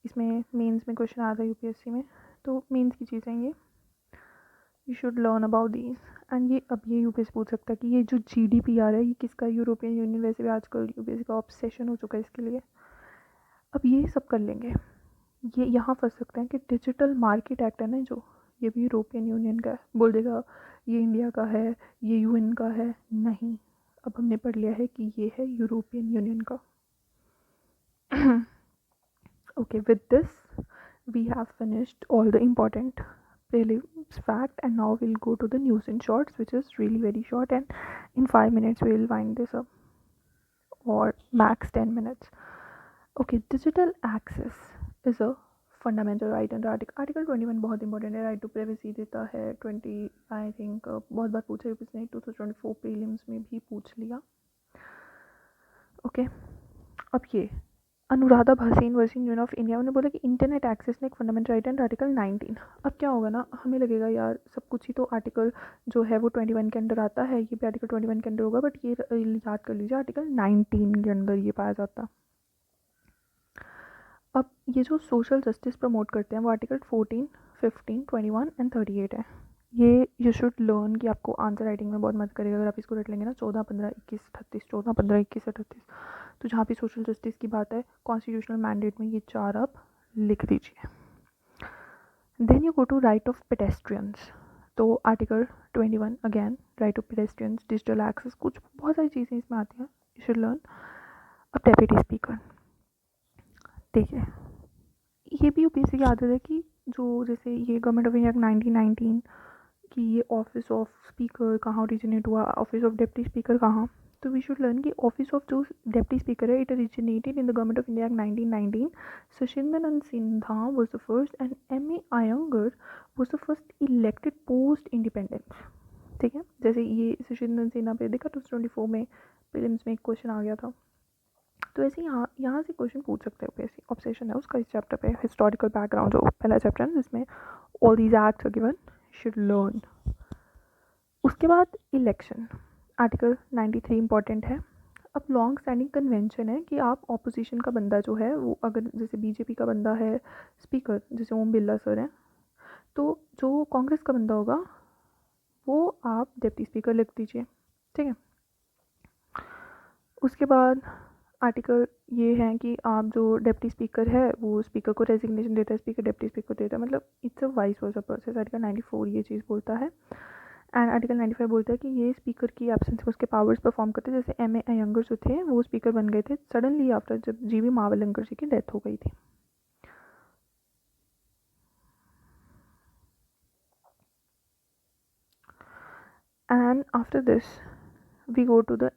इसमें मेंस में क्वेश्चन आता है UPSC में, तो मेंस की चीज़ें ये you should learn about these. And ये अब ये UPSC पूछ सकता है कि ये जो GDPR है ये किसका, यूरोपियन यूनियन, वैसे भी आजकल UPSC का ऑब्सेशन हो चुका है इसके लिए। अब ये सब कर लेंगे। ये यहाँ फंस सकते हैं कि डिजिटल मार्केट एक्ट है ना जो, ये भी यूरोपियन यूनियन का है, बोल देगा ये इंडिया का है, ये UN का है। नहीं, अब हमने पढ़ लिया है कि ये है यूरोपियन यूनियन का। Okay, with this we have finished all the important prelims fact, and now we'll go to the news in shorts, which is really very short, and in 5 minutes we'll wind this up, or max 10 minutes. Okay, digital access is a fundamental right under article 21 बहुत important है, right to privacy देता है। 20 I think बहुत बार पूछा UPSC ने, 2024 prelims में भी पूछ लिया। ओके, अब ये Anuradha Bhasin university of India ने बोला कि इंटरनेट एक्सेस ने एक फंडामेंटल राइट अंडर आर्टिकल 19। अब क्या होगा ना, हमें लगेगा यार सब कुछ ही तो आर्टिकल जो है वो 21 के अंडर आता है, ये भी आर्टिकल 21 के अंडर होगा, बट ये याद कर लीजिए आर्टिकल 19 के अंदर ये पाया जाता है। अब ये जो सोशल जस्टिस प्रमोट करते हैं वो आर्टिकल 14, 15, 21 एंड 38 है। ये यू शुड लर्न कि आपको आंसर राइटिंग में बहुत मदद करेगा अगर आप इसको रट लेंगे ना। 14, 15, 21, 38, 14, 15, 21, 38, तो जहाँ भी सोशल जस्टिस की बात है कॉन्स्टिट्यूशनल मैंडेट में ये 4 आप लिख दीजिए। Then you go to right of pedestrians, तो article 21 again right of pedestrians, digital access, कुछ बहुत सारी चीज़ें इसमें आती हैं, यू शुड लर्न। अब डेप्यूटी स्पीकर, देखिए ये भी UPSC की आदत है कि जो जैसे ये गवर्नमेंट ऑफ इंडिया 1919 कि ये ऑफिस ऑफ स्पीकर कहाँ ओरिजिनेट हुआ, ऑफिस ऑफ डेप्टी स्पीकर कहाँ, तो वी शुड लर्न कि ऑफिस ऑफ जो डेप्टी स्पीकर है it originated in the government of India act 1919। Sachchidananda Sinha was the first and M.A. Iyengar was the first elected post independence. ठीक है, जैसे ये सचिंदन सिन्हा पे देखा 2024 में प्रीलिम्स में एक क्वेश्चन आ गया था, तो ऐसे यहाँ से क्वेश्चन पूछ सकते हैं। UPSC ऑब्सेशन है उसका इस चैप्टर पे, हिस्टोरिकल बैकग्राउंड जो पहला चैप्टर है जिसमें all these acts are given, should learn. उसके बाद इलेक्शन, आर्टिकल 93 इंपॉर्टेंट है। अब लॉन्ग स्टैंडिंग कन्वेंशन है कि आप ऑपोजिशन का बंदा जो है वो, अगर जैसे BJP का बंदा है स्पीकर जैसे ओम बिरला सर हैं, तो जो कांग्रेस का बंदा होगा वो आप डिप्टी स्पीकर लिख दीजिए। ठीक है, उसके बाद आर्टिकल ये है कि आप जो डिप्टी स्पीकर है वो स्पीकर को रेजिग्नेशन देता है, स्पीकर डिप्टी स्पीकर देता है, मतलब it's a vice versa process. Article 94 ये चीज़ बोलता है, एंड आर्टिकल 95 बोलता है कि ये स्पीकर की एब्सेंस में उसके पावर्स परफॉर्म करते हैं। जैसे M.A. Iyengar जो थे वो स्पीकर बन गए थे सडनली आफ्टर जब G.V. मावलंकर जी की डेथ हो गई थी। And after this we go to the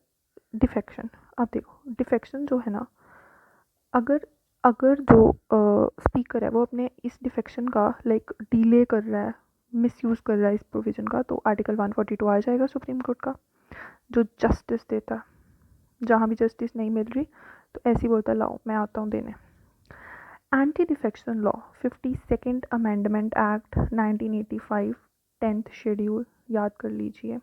defection. अब देखो डिफेक्शन जो है ना, अगर अगर जो स्पीकर है वो अपने इस डिफेक्शन का लाइक डिले कर रहा है, मिसयूज़ कर रहा है इस प्रोविज़न का, तो आर्टिकल 142 आ जाएगा सुप्रीम कोर्ट का जो जस्टिस देता है। जहाँ भी जस्टिस नहीं मिल रही तो ऐसे ही बोलता है लाओ मैं आता हूँ देने। Anti defection law 52nd amendment act 1985 10th schedule याद कर लीजिए।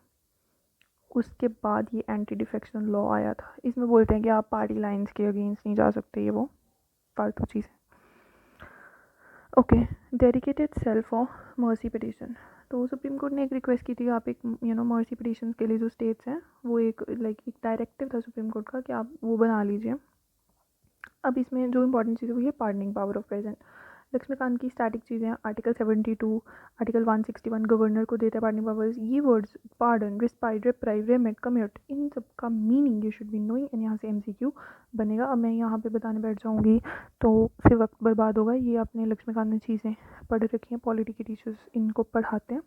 उसके बाद ये एंटी डिफेक्शन लॉ आया था। इसमें बोलते हैं कि आप पार्टी लाइंस के अगेंस्ट नहीं जा सकते, ये वो फालतू चीज़। Okay, dedicated cell for mercy petition. तो सुप्रीम कोर्ट ने एक रिक्वेस्ट की थी, आप एक मर्सी पिटिशन के लिए जो स्टेट्स हैं वो एक एक डायरेक्टिव था सुप्रीम कोर्ट का कि आप वो बना लीजिए। अब इसमें जो इंपॉर्टेंट चीज़ है वो ये pardoning power of president. Laxmikanth की स्टैटिक चीज़ें, आर्टिकल 72, आर्टिकल 161 गवर्नर को देता है पार्डनिंग पावर्स। ये words pardon, respite, reprieve, remit, commute, इन सब का meaning you should be knowing. And यहाँ से MCQ बनेगा। अब मैं यहाँ पे बताने बैठ जाऊँगी तो फिर वक्त बर्बाद होगा। ये अपने लक्ष्मीकांत ने चीज़ें पढ़ रखी हैं, पॉलिटी के टीचर्स इनको पढ़ाते हैं।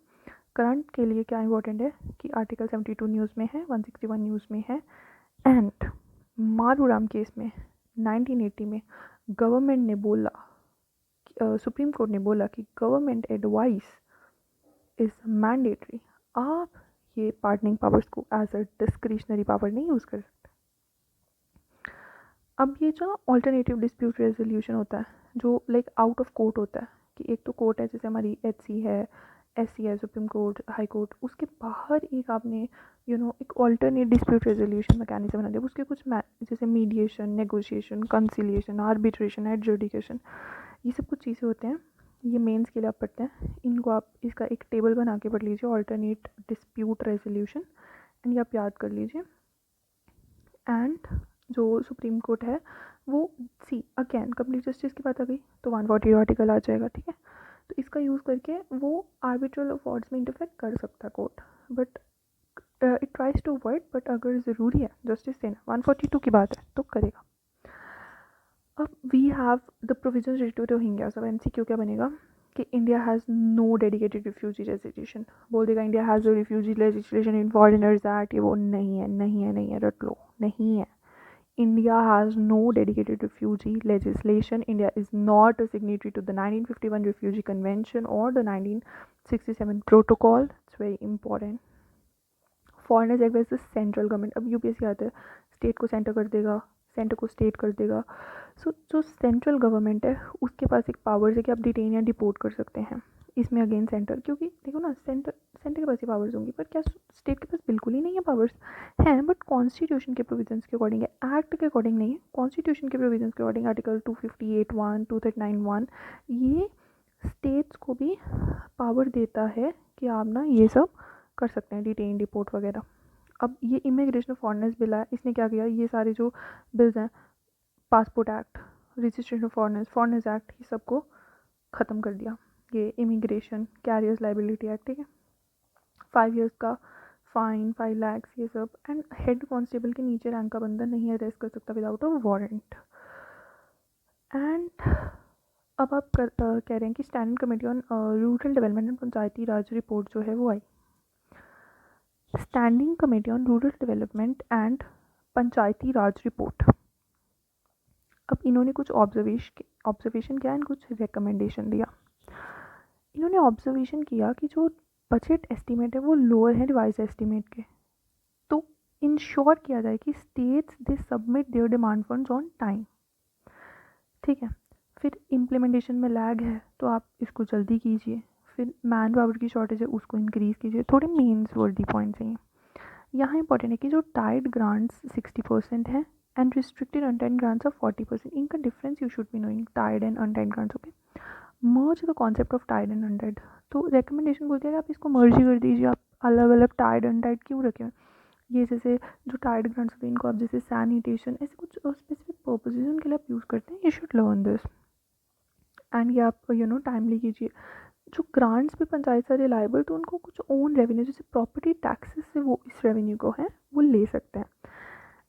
करंट के लिए क्या इंपॉर्टेंट है कि आर्टिकल 72 न्यूज़ में है, 161 न्यूज़ में है। एंड मारूराम केस में 1980 में गवर्नमेंट ने बोला, सुप्रीम कोर्ट ने बोला कि गवर्नमेंट एडवाइस इज़ मैंडेटरी। आप ये पार्डनिंग पावर्स को एज अ डिस्क्रिशनरी पावर नहीं यूज़ कर सकते। अब ये जो ऑल्टरनेटिव डिस्प्यूट रेजोल्यूशन होता है जो आउट ऑफ कोर्ट होता है, कि एक तो कोर्ट है जैसे हमारी HC है, SC है, सुप्रीम कोर्ट, हाई कोर्ट, उसके बाहर एक आपने एक ऑल्टरनेट डिस्प्यूट रेजोल्यूशन मैकेनिज्म बना दिया। उसके कुछ जैसे mediation, negotiation, conciliation, arbitration, adjudication, ये सब कुछ चीज़ें होते हैं। ये मेंस के लिए आप पढ़ते हैं, इनको आप इसका एक टेबल बना के पढ़ लीजिए, ऑल्टरनेट डिस्प्यूट रेजोल्यूशन, एंड ये आप याद कर लीजिए। एंड जो सुप्रीम कोर्ट है वो अगेन कंप्लीट जस्टिस की बात आ गई तो 140 आर्टिकल आ जाएगा, ठीक है। तो इसका यूज़ करके वो आर्बिट्रल अफॉर्ड्स में इंटरफेयर कर सकता है court, but it tries to avoid. But अगर ज़रूरी है जस्टिस देना, 142 की बात है तो करेगा। अब we have the provision related to Rohingya. सब MCQ क्या बनेगा कि India has no dedicated refugee legislation. बोल देगा India has a refugee legislation in foreigners act, ये वो नहीं है, नहीं है, नहीं है, रट लो, नहीं है। India has no dedicated refugee legislation. India is not a signatory to the 1951 Refugee Convention or the 1967 Protocol. It's very important. Foreigners Act versus central government. अब UPSC आता है, स्टेट को सेंटर कर देगा, सेंटर को स्टेट कर देगा। सो जो सेंट्रल गवर्नमेंट है उसके पास एक पावर्स है कि आप डिटेन या डिपोर्ट कर सकते हैं। इसमें अगेन सेंटर, क्योंकि देखो ना, सेंटर के पास ही पावर्स होंगी, पर क्या स्टेट के पास बिल्कुल ही नहीं है पावर्स? हैं, बट कॉन्स्टिट्यूशन के प्रोविजंस के अकॉर्डिंग है, एक्ट के अकॉर्डिंग नहीं है, कॉन्स्टिट्यूशन के प्रोविजंस के अकॉर्डिंग। आर्टिकल 258(1), 239(1) ये स्टेट्स को भी पावर देता है कि आप ना ये सब कर सकते हैं, डिटेन, डिपोर्ट वगैरह। अब ये इमिग्रेशन फॉरनर्स बिल है, इसने क्या किया, ये सारे जो बिल्स हैं, passport act, registration of foreigners act, ये सबको ख़त्म कर दिया। ये इमिग्रेशन, कैरियर्स लाइबिलिटी एक्ट, ठीक है, 5 years का फाइन, 5 lakhs, ये सब। एंड हेड कांस्टेबल के नीचे रैंक का बंदा नहीं अरेस्ट कर सकता विदाउट अ वारंट। एंड अब आप कह रहे हैं कि standing committee on rural development and Panchayati Raj report जो है वो आई। Standing committee on rural development and Panchayati Raj report. अब इन्होंने कुछ ऑब्जर्वेशन किया एंड कुछ रिकमेंडेशन दिया। इन्होंने ऑब्जर्वेशन किया कि जो बजट एस्टीमेट है वो लोअर है रिवाइज एस्टीमेट के, तो इंश्योर किया जाए कि states they submit their demand funds on time, ठीक है। फिर इम्प्लीमेंटेशन में लैग है तो आप इसको जल्दी कीजिए। फिर मैन पावर की शॉर्टेज है उसको इंक्रीज़ कीजिए। थोड़े मेन्स वर्दी पॉइंट्स हैं यहाँ। इंपॉर्टेंट है कि जो टाइड ग्रांट्स 60% है and restricted untied grants of 40%, इनका difference you should be knowing, tied and untied grants. Okay, merge the concept of tied and untied. तो रिकमेंडेशन बोलते हैं कि आप इसको मर्ज ही कर दीजिए, आप अलग अलग टाइड अनटाइड क्यों रखें। ये जैसे जो टाइड ग्रांट्स होते हैं इनको आप जैसे सैनिटेशन, ऐसे कुछ स्पेसिफिक पर्पजेज उनके लिए आप यूज़ करते हैं। You should learn this and ये आप टाइमली कीजिए। जो ग्रांट्स भी पंचायत से रिलायबल, तो उनको कुछ ओन रेवेन्यू जैसे प्रॉपर्टी टैक्सेस से वो इस रेवेन्यू को है वो ले सकते हैं।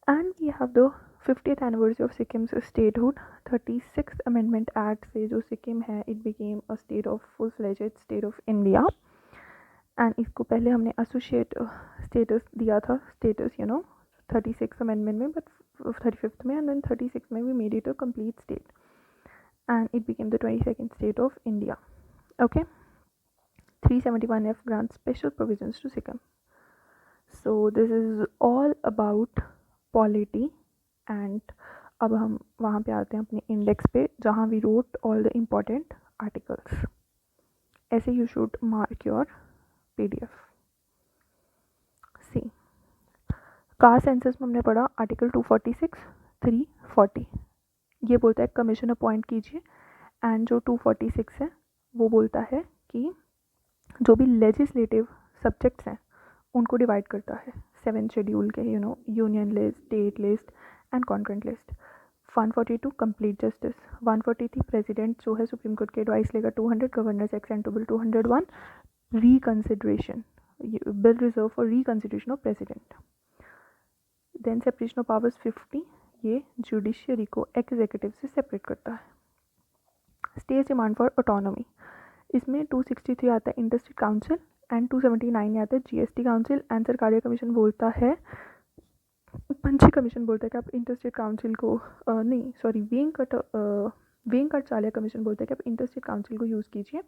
And we have the 50th anniversary of Sikkim's statehood. 36th amendment act से जो सिक्किम है it became a state of full fledged state of India. And इसको पहले हमने एसोसिएट स्टेटस दिया था, स्टेटस 36th अमेंडमेंट में, बट 35th में, एंड देन 36 में we made it a complete state and it became the 22nd state of India. Okay, 371F grants special provisions to Sikkim. So this is all about polity and अब हम वहाँ पे आते हैं अपने index पे जहाँ we wrote all the important articles. ऐसे you should mark your PDF। See caste census में हमने पढ़ा आर्टिकल 246, 340 ये बोलता है कमीशन अपॉइंट कीजिए, एंड जो 246 है वो बोलता है कि जो भी लेजिस्लेटिव सब्जेक्ट्स हैं उनको डिवाइड करता है 7 शेड्यूल के, union list, state list and concurrent list. 142 complete justice, 143 president जो है सुप्रीम कोर्ट की एडवाइस लेगा, 200 governors act and bill 201 reconsideration, bill reserve for reconsideration of president. Then separation of powers 50, ये जुडिशियरी को executive से separate करता है। State demand for autonomy, इसमें 263 आता है इंटरस्टेट काउंसिल एंड 279 आता है GST काउंसिल। एंड सरकारी कमीशन बोलता है, पंची कमीशन बोलता है कि आप इंटरस्टेट काउंसिल को वेंकट चालिया कमीशन बोलता है कि आप इंटरस्टेट काउंसिल को यूज़ कीजिए।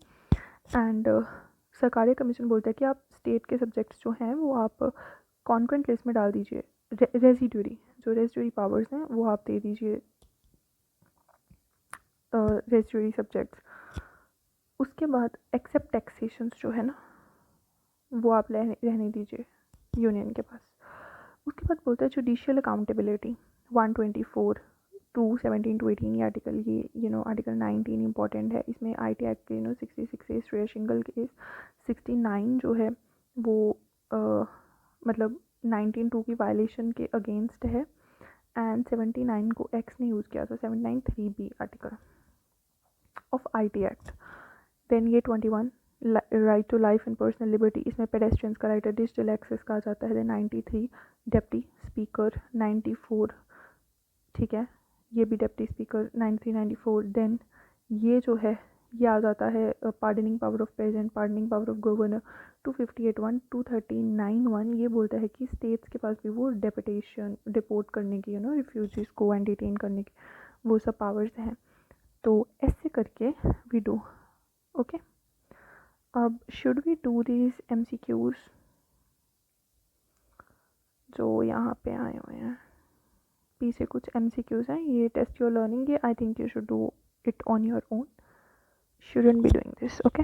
एंड सरकारी कमीशन बोलता है कि आप स्टेट के सब्जेक्ट्स जो हैं वो आप कॉन्करेंट लिस्ट में डाल दीजिए, रेजिड्यूरी पावर्स हैं वो आप दे दीजिए रेजिड्यूरी सब्जेक्ट्स। उसके बाद एक्सेप्ट टैक्सेशंस जो है ना वो आप रहने दीजिए यूनियन के पास। उसके बाद बोलता है जुडिशियल अकाउंटेबिलिटी 124 टू 17 टू 18 ये आर्टिकल, ये आर्टिकल 19 इंपॉर्टेंट है। इसमें IT एक्ट के 66 है श्रेया सिंगल केस, 69 जो है वो मतलब 19(2) की वायलेशन के अगेंस्ट है, एंड 79 को एक्स ने यूज़ किया, तो 79 3B article of IT act. Then ये 21 right to life and personal liberty, इसमें पेडेस्ट्रियंस का राइट है, डिजिटल एक्सेस का आ जाता है। देन 93 डेप्टी स्पीकर, 94 ठीक है ये भी डेप्टी स्पीकर 93 94। देन ये जो है ये आ जाता है pardoning power of president, pardoning power of governor. 258(1), 239(1) ये बोलता है कि स्टेट्स के पास भी वो डेपुटेशन डिपोर्ट करने की रिफ्यूजीज को एंड डिटेन करने की वो सब पावर्स हैं। तो ऐसे करके वी डू ओके। अब should we do these MCQs जो यहाँ पे आए हुए हैं, पीछे कुछ MCQs हैं, ये टेस्ट योर लर्निंग, ये I think you should do it on your own, shouldn't be doing this, okay?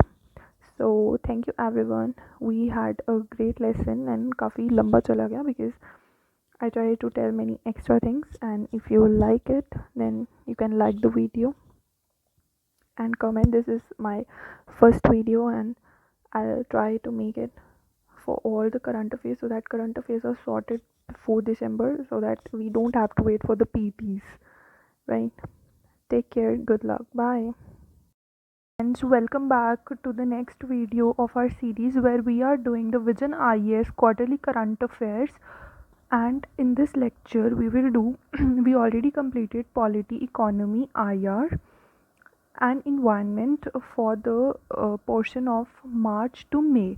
So thank you everyone, we had a great lesson and काफ़ी लंबा चला गया because I tried to tell many extra things, and if you like it then you can like the video and comment. This is my first video and I'll try to make it for all the current affairs so that current affairs are sorted before December so that we don't have to wait for the PTs, right? Take care, good luck, bye. Friends, welcome back to the next video of our series where we are doing the Vision IAS quarterly current affairs. And in this lecture we will do we already completed polity, economy, IR and environment for the portion of March to May.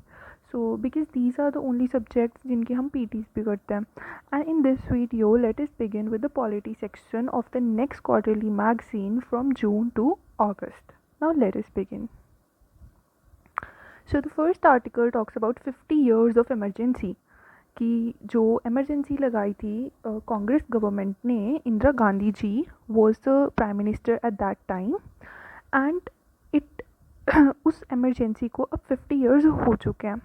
So because these are the only subjects जिनके हम PTs भी करते हैं. And in this video let us begin with the polity section of the next quarterly magazine from June to August. Now let us begin. So the first article talks about 50 years of emergency, कि जो emergency लगाई थी Congress government ने, Indira Gandhi ji was the prime minister at that time, and it उस emergency को अब 50 years हो चुके हैं.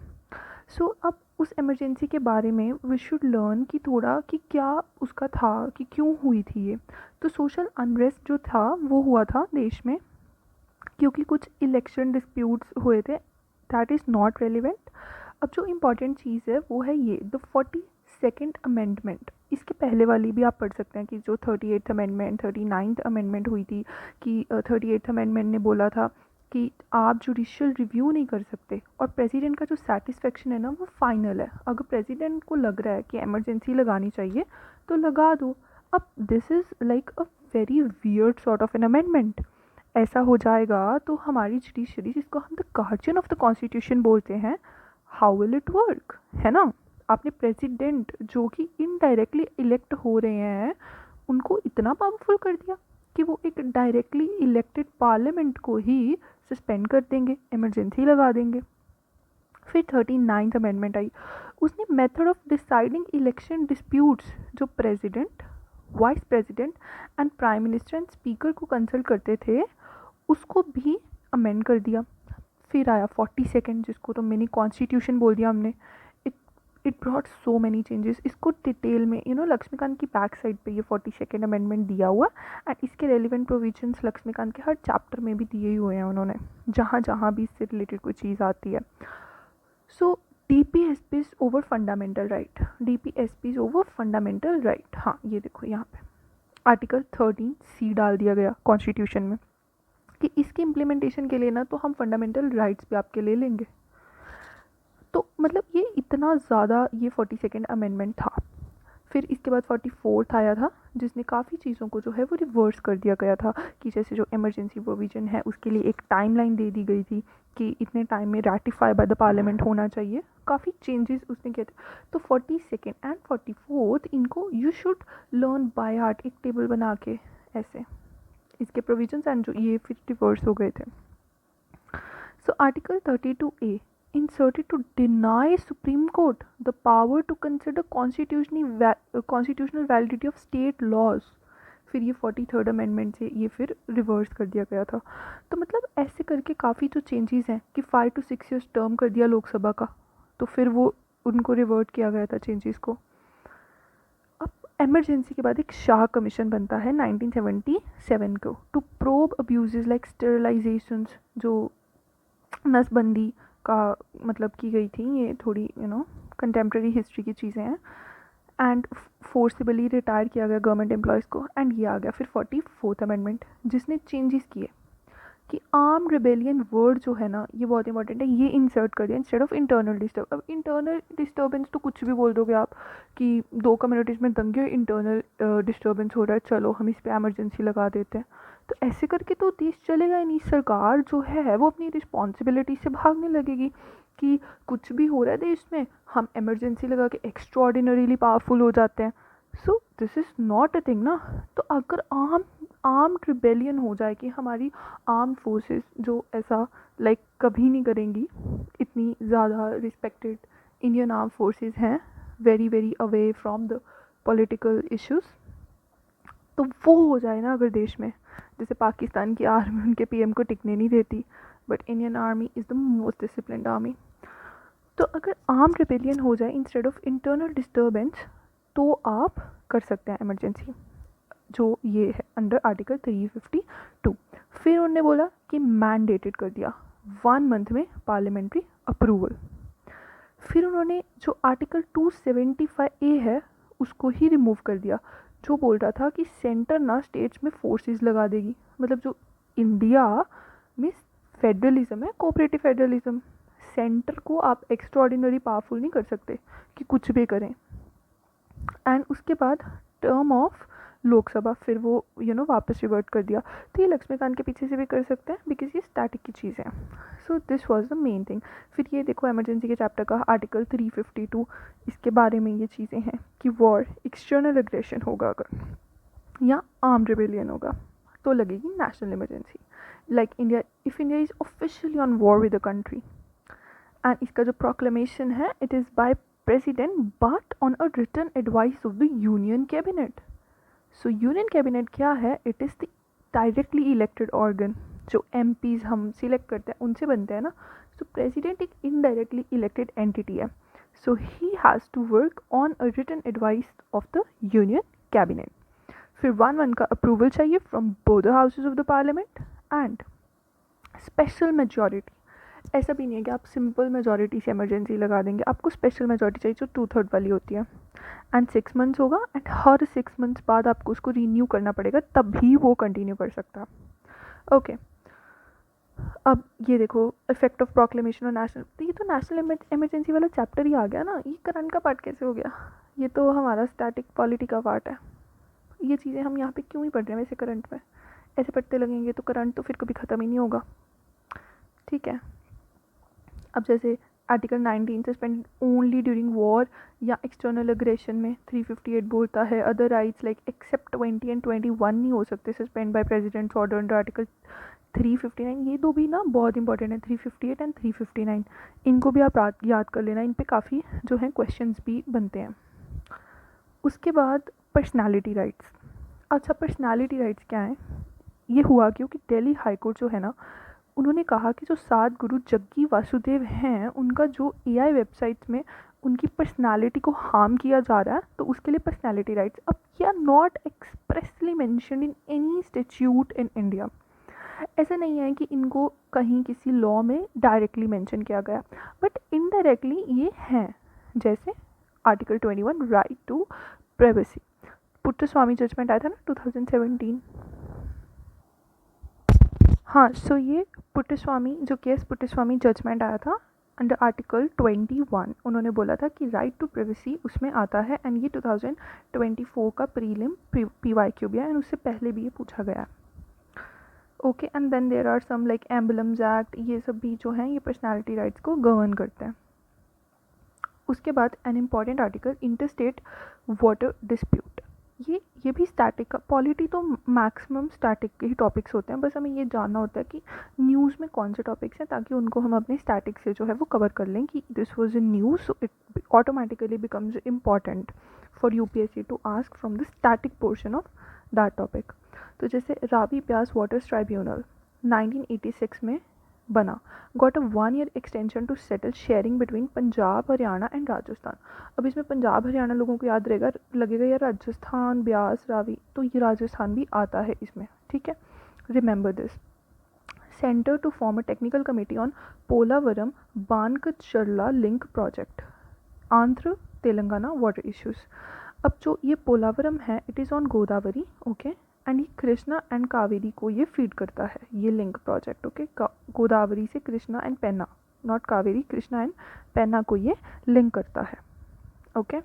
So अब उस emergency के बारे में we should learn कि थोड़ा कि क्या उसका था, कि क्यों हुई थी ये. तो social unrest जो था वो हुआ था देश में क्योंकि कुछ इलेक्शन डिस्प्यूट्स हुए थे. That is not relevant. अब जो इम्पॉर्टेंट चीज़ है वो है ये द 42nd अमेंडमेंट. इसके पहले वाली भी आप पढ़ सकते हैं कि जो 38th अमेंडमेंट, 39th अमेंडमेंट हुई थी कि 38th अमेंडमेंट ने बोला था कि आप जुडिशियल रिव्यू नहीं कर सकते और प्रेसिडेंट का जो सेटिस्फेक्शन है ना वो फाइनल है. अगर प्रेसिडेंट को लग रहा है कि एमरजेंसी लगानी चाहिए तो लगा दो. अब this is like a very weird sort of an amendment. ऐसा हो जाएगा तो हमारी जुडिशरी, जिसको हम the guardian of the constitution बोलते हैं, हाउ विल इट वर्क, है ना. आपने प्रेसिडेंट जो कि इनडायरेक्टली इलेक्ट हो रहे हैं उनको इतना पावरफुल कर दिया कि वो एक डायरेक्टली इलेक्टेड पार्लियामेंट को ही सस्पेंड कर देंगे, इमरजेंसी लगा देंगे. फिर 39th अमेंडमेंट आई. उसने method of deciding election disputes जो president, vice president and prime minister and speaker को कंसल्ट करते थे उसको भी अमेंड कर दिया. फिर आया 42nd, जिसको तो मिनी कॉन्स्टिट्यूशन बोल दिया हमने। It it brought so many changes. इसको डिटेल में लक्ष्मीकांत की बैक साइड पे ये 42nd अमेंडमेंट दिया हुआ, एंड इसके रेलिवेंट प्रोविजंस लक्ष्मीकांत के हर चैप्टर में भी दिए ही हुए हैं उन्होंने, जहाँ जहाँ भी इससे रिलेटेड कोई चीज़ आती है। सो DPSP is over fundamental right, DPSP is over fundamental right. हाँ, ये देखो यहाँ पे आर्टिकल 13C डाल दिया गया कॉन्स्टिट्यूशन में कि इसके इम्प्लीमेंटेशन के लिए ना तो हम फंडामेंटल राइट्स भी आपके ले लेंगे। तो मतलब ये इतना ज़्यादा ये 42nd अमेंडमेंट था। फिर इसके बाद 44th आया था, जिसने काफ़ी चीज़ों को जो है वो रिवर्स कर दिया गया था, कि जैसे जो इमरजेंसी प्रोविज़न है उसके लिए एक टाइमलाइन दे दी गई थी कि इतने टाइम में रैटिफाई बाय द पार्लियामेंट होना चाहिए। काफ़ी चेंजेस उसने किए थे। तो 42nd एंड 44th इनको you should learn by heart, एक टेबल बना के ऐसे इसके प्रोविजंस एंड जो ये फिर रिवर्स हो गए थे। So article 32A inserted to deny Supreme Court the power to consider constitutional validity of state laws। फिर ये 43rd अमेंडमेंट से ये फिर रिवर्स कर दिया गया था। तो मतलब ऐसे करके काफ़ी जो चेंजेस हैं कि 5 to 6 years टर्म कर दिया लोकसभा का, तो फिर वो उनको रिवर्ट किया गया था चेंजेस को। अब एमरजेंसी के बाद एक शाह कमीशन बनता है 1977 को, टू प्रोब अब्यूजेस लाइक स्टेरिलाइजेशंस, जो नसबंदी का मतलब की गई थी। ये थोड़ी कंटेम्प्रेरी हिस्ट्री की चीज़ें हैं। एंड फोर्सिबली रिटायर किया गया गवर्नमेंट एम्प्लॉयज़ को। एंड ये आ गया फिर 44th अमेंडमेंट, जिसने चेंजेस किए कि आर्म रिबेलियन वर्ड जो है ना, ये बहुत इंपॉर्टेंट है, ये इंसर्ट कर दिया इंस्टेड ऑफ इंटरनल डिस्टर्ब। अब इंटरनल डिस्टर्बेंस तो कुछ भी बोल दोगे आप कि 2 कम्युनिटीज़ में दंगे, इंटरनल डिस्टर्बेंस हो रहा है, चलो हम इस पर एमरजेंसी लगा देते हैं। तो ऐसे करके तो देश चलेगा ही नहीं। सरकार जो है वो अपनी रिस्पॉन्सिबिलिटी से भागने लगेगी कि कुछ भी हो रहा है देश में, हम एमरजेंसी लगा के एक्स्ट्रॉर्डिनरीली पावरफुल हो जाते हैं। So this is not a thing ना। तो अगर आर्म्ड रिबेलियन हो जाए कि हमारी आर्म फोर्सेस जो ऐसा लाइक कभी नहीं करेंगी, इतनी ज़्यादा रिस्पेक्टेड इंडियन आर्म फोर्सेस हैं, very very away from the political issues, तो वो हो जाए ना अगर देश में, जैसे पाकिस्तान की आर्मी उनके पीएम को टिकने नहीं देती, but Indian army is the most disciplined army. तो अगर आर्म रिबेलियन हो जाए इंस्टेड ऑफ इंटरनल डिस्टर्बेंस, तो आप कर सकते हैं एमरजेंसी, जो ये है अंडर आर्टिकल 352। फिर उन्होंने बोला कि मैंडेटेड कर दिया 1 month में पार्लियामेंट्री अप्रूवल। फिर उन्होंने जो आर्टिकल 275A है उसको ही रिमूव कर दिया, जो बोल रहा था कि सेंटर ना स्टेट्स में फोर्सेस लगा देगी। मतलब जो इंडिया में फेडरलिज्म है, कोऑपरेटिव फेडरलिज्म, सेंटर को आप एक्स्ट्रॉर्डिनरी पावरफुल नहीं कर सकते कि कुछ भी करें। एंड उसके बाद टर्म ऑफ लोकसभा फिर वो वापस रिवर्ट कर दिया। तो ये लक्ष्मीकांत के पीछे से भी कर सकते हैं बिकॉज ये स्टैटिक की चीज़ है। So this was the main thing. फिर ये देखो एमरजेंसी के चैप्टर का आर्टिकल 352, इसके बारे में ये चीज़ें हैं कि वॉर, एक्सटर्नल एग्रेशन होगा अगर या आर्म रिबेलियन होगा तो लगेगी national emergency. Like India, if India is officially on war with the country, and इसका जो प्रोक्लेमेशन है it is by president but on a written advice of the union cabinet. So union cabinet क्या है? It is the directly elected organ. जो MPs हम select करते हैं उनसे बनते हैं ना। सो प्रेसिडेंट एक इनडायरेक्टली इलेक्टेड एंटिटी है। So he has to work on a written advice of the union cabinet. फिर 1-1 का अप्रूवल चाहिए from both the houses of the parliament and special majority. ऐसा भी नहीं है कि आप सिंपल मेजॉरिटी से इमरजेंसी लगा देंगे, आपको स्पेशल मेजॉरिटी चाहिए जो 2/3 वाली होती है। एंड 6 months होगा, एंड हर 6 months बाद आपको उसको रीन्यू करना पड़ेगा, तभी वो कंटिन्यू कर सकता है। ओके, अब ये देखो इफेक्ट ऑफ प्रोक्लेमेशन और नेशनल। तो ये तो नेशनल इमरजेंसी वाला चैप्टर ही आ गया ना, ये करंट का पार्ट कैसे हो गया? ये तो हमारा स्टैटिक पॉलिटी का पार्ट है। ये चीज़ें हम यहाँ पे क्यों ही पढ़ रहे हैं वैसे करंट में? ऐसे पढ़ते लगेंगे तो करंट तो फिर कभी ख़त्म ही नहीं होगा। ठीक है, अब जैसे article 19 suspend only during war या एक्सटर्नल अग्रेशन में 358 बोलता है other rights like except 20 and 21 नहीं हो सकते suspend by president's order under article 359। ये दो भी ना बहुत इंपॉर्टेंट है, 358 एंड 359। इनको भी आप याद कर लेना, इन पे काफ़ी जो है क्वेश्चंस भी बनते हैं। उसके बाद पर्सनालिटी राइट्स। अच्छा, पर्सनालिटी राइट्स क्या है? ये हुआ क्योंकि दिल्ली हाई कोर्ट जो है ना उन्होंने कहा कि जो 7 गुरु जग्गी वासुदेव हैं उनका जो एआई वेबसाइट्स में उनकी पर्सनालिटी को हार्म किया जा रहा है, तो उसके लिए पर्सनालिटी राइट्स अब ये are not expressly mentioned in any statute in India. ऐसा नहीं है कि इनको कहीं किसी लॉ में डायरेक्टली मेंशन किया गया, बट इनडायरेक्टली ये हैं, जैसे article 21 right to privacy. Puttaswamy judgment आया था ना 2017। हाँ, सो ये पुट्टस्वामी जो केस पुट्टस्वामी जजमेंट आया था अंडर आर्टिकल 21, उन्होंने बोला था कि राइट टू प्राइवेसी उसमें आता है, एंड ये 2024 का प्रीलिम PYQ भी है, एंड उससे पहले भी ये पूछा गया है। Okay, and then there are some like emblems act, ये सब भी जो हैं ये पर्सनैलिटी राइट्स को गवर्न करते हैं। उसके बाद an important article interstate water dispute, ये भी स्टैटिक का, पॉलिटी तो मैक्सिमम स्टैटिक के ही टॉपिक्स होते हैं, बस हमें ये जानना होता है कि न्यूज़ में कौन से टॉपिक्स हैं, ताकि उनको हम अपने स्टैटिक से जो है वो कवर कर लें कि this was in news, so it automatically becomes important for UPSC to ask from the static portion of that topic. तो जैसे रावी ब्यास वाटर्स ट्राइब्यूनल 1986 में बना, got a 1 year extension to settle sharing between Punjab, Haryana and Rajasthan. अब इसमें पंजाब हरियाणा लोगों को याद रहेगा, लगेगा यार राजस्थान ब्यास रावी, तो ये राजस्थान भी आता है इसमें, ठीक है, remember this. Centre to form a technical committee on Polavaram Banakacherla link project, Andhra Telangana water issues. अब जो ये पोलावरम है it is on Godavari, okay, and ये कृष्णा एंड कावेरी को ये फीड करता है, ये लिंक प्रोजेक्ट, ओके, गोदावरी से Krishna and Penna, not Kaveri, Krishna and Penna को ये लिंक करता है, ओके।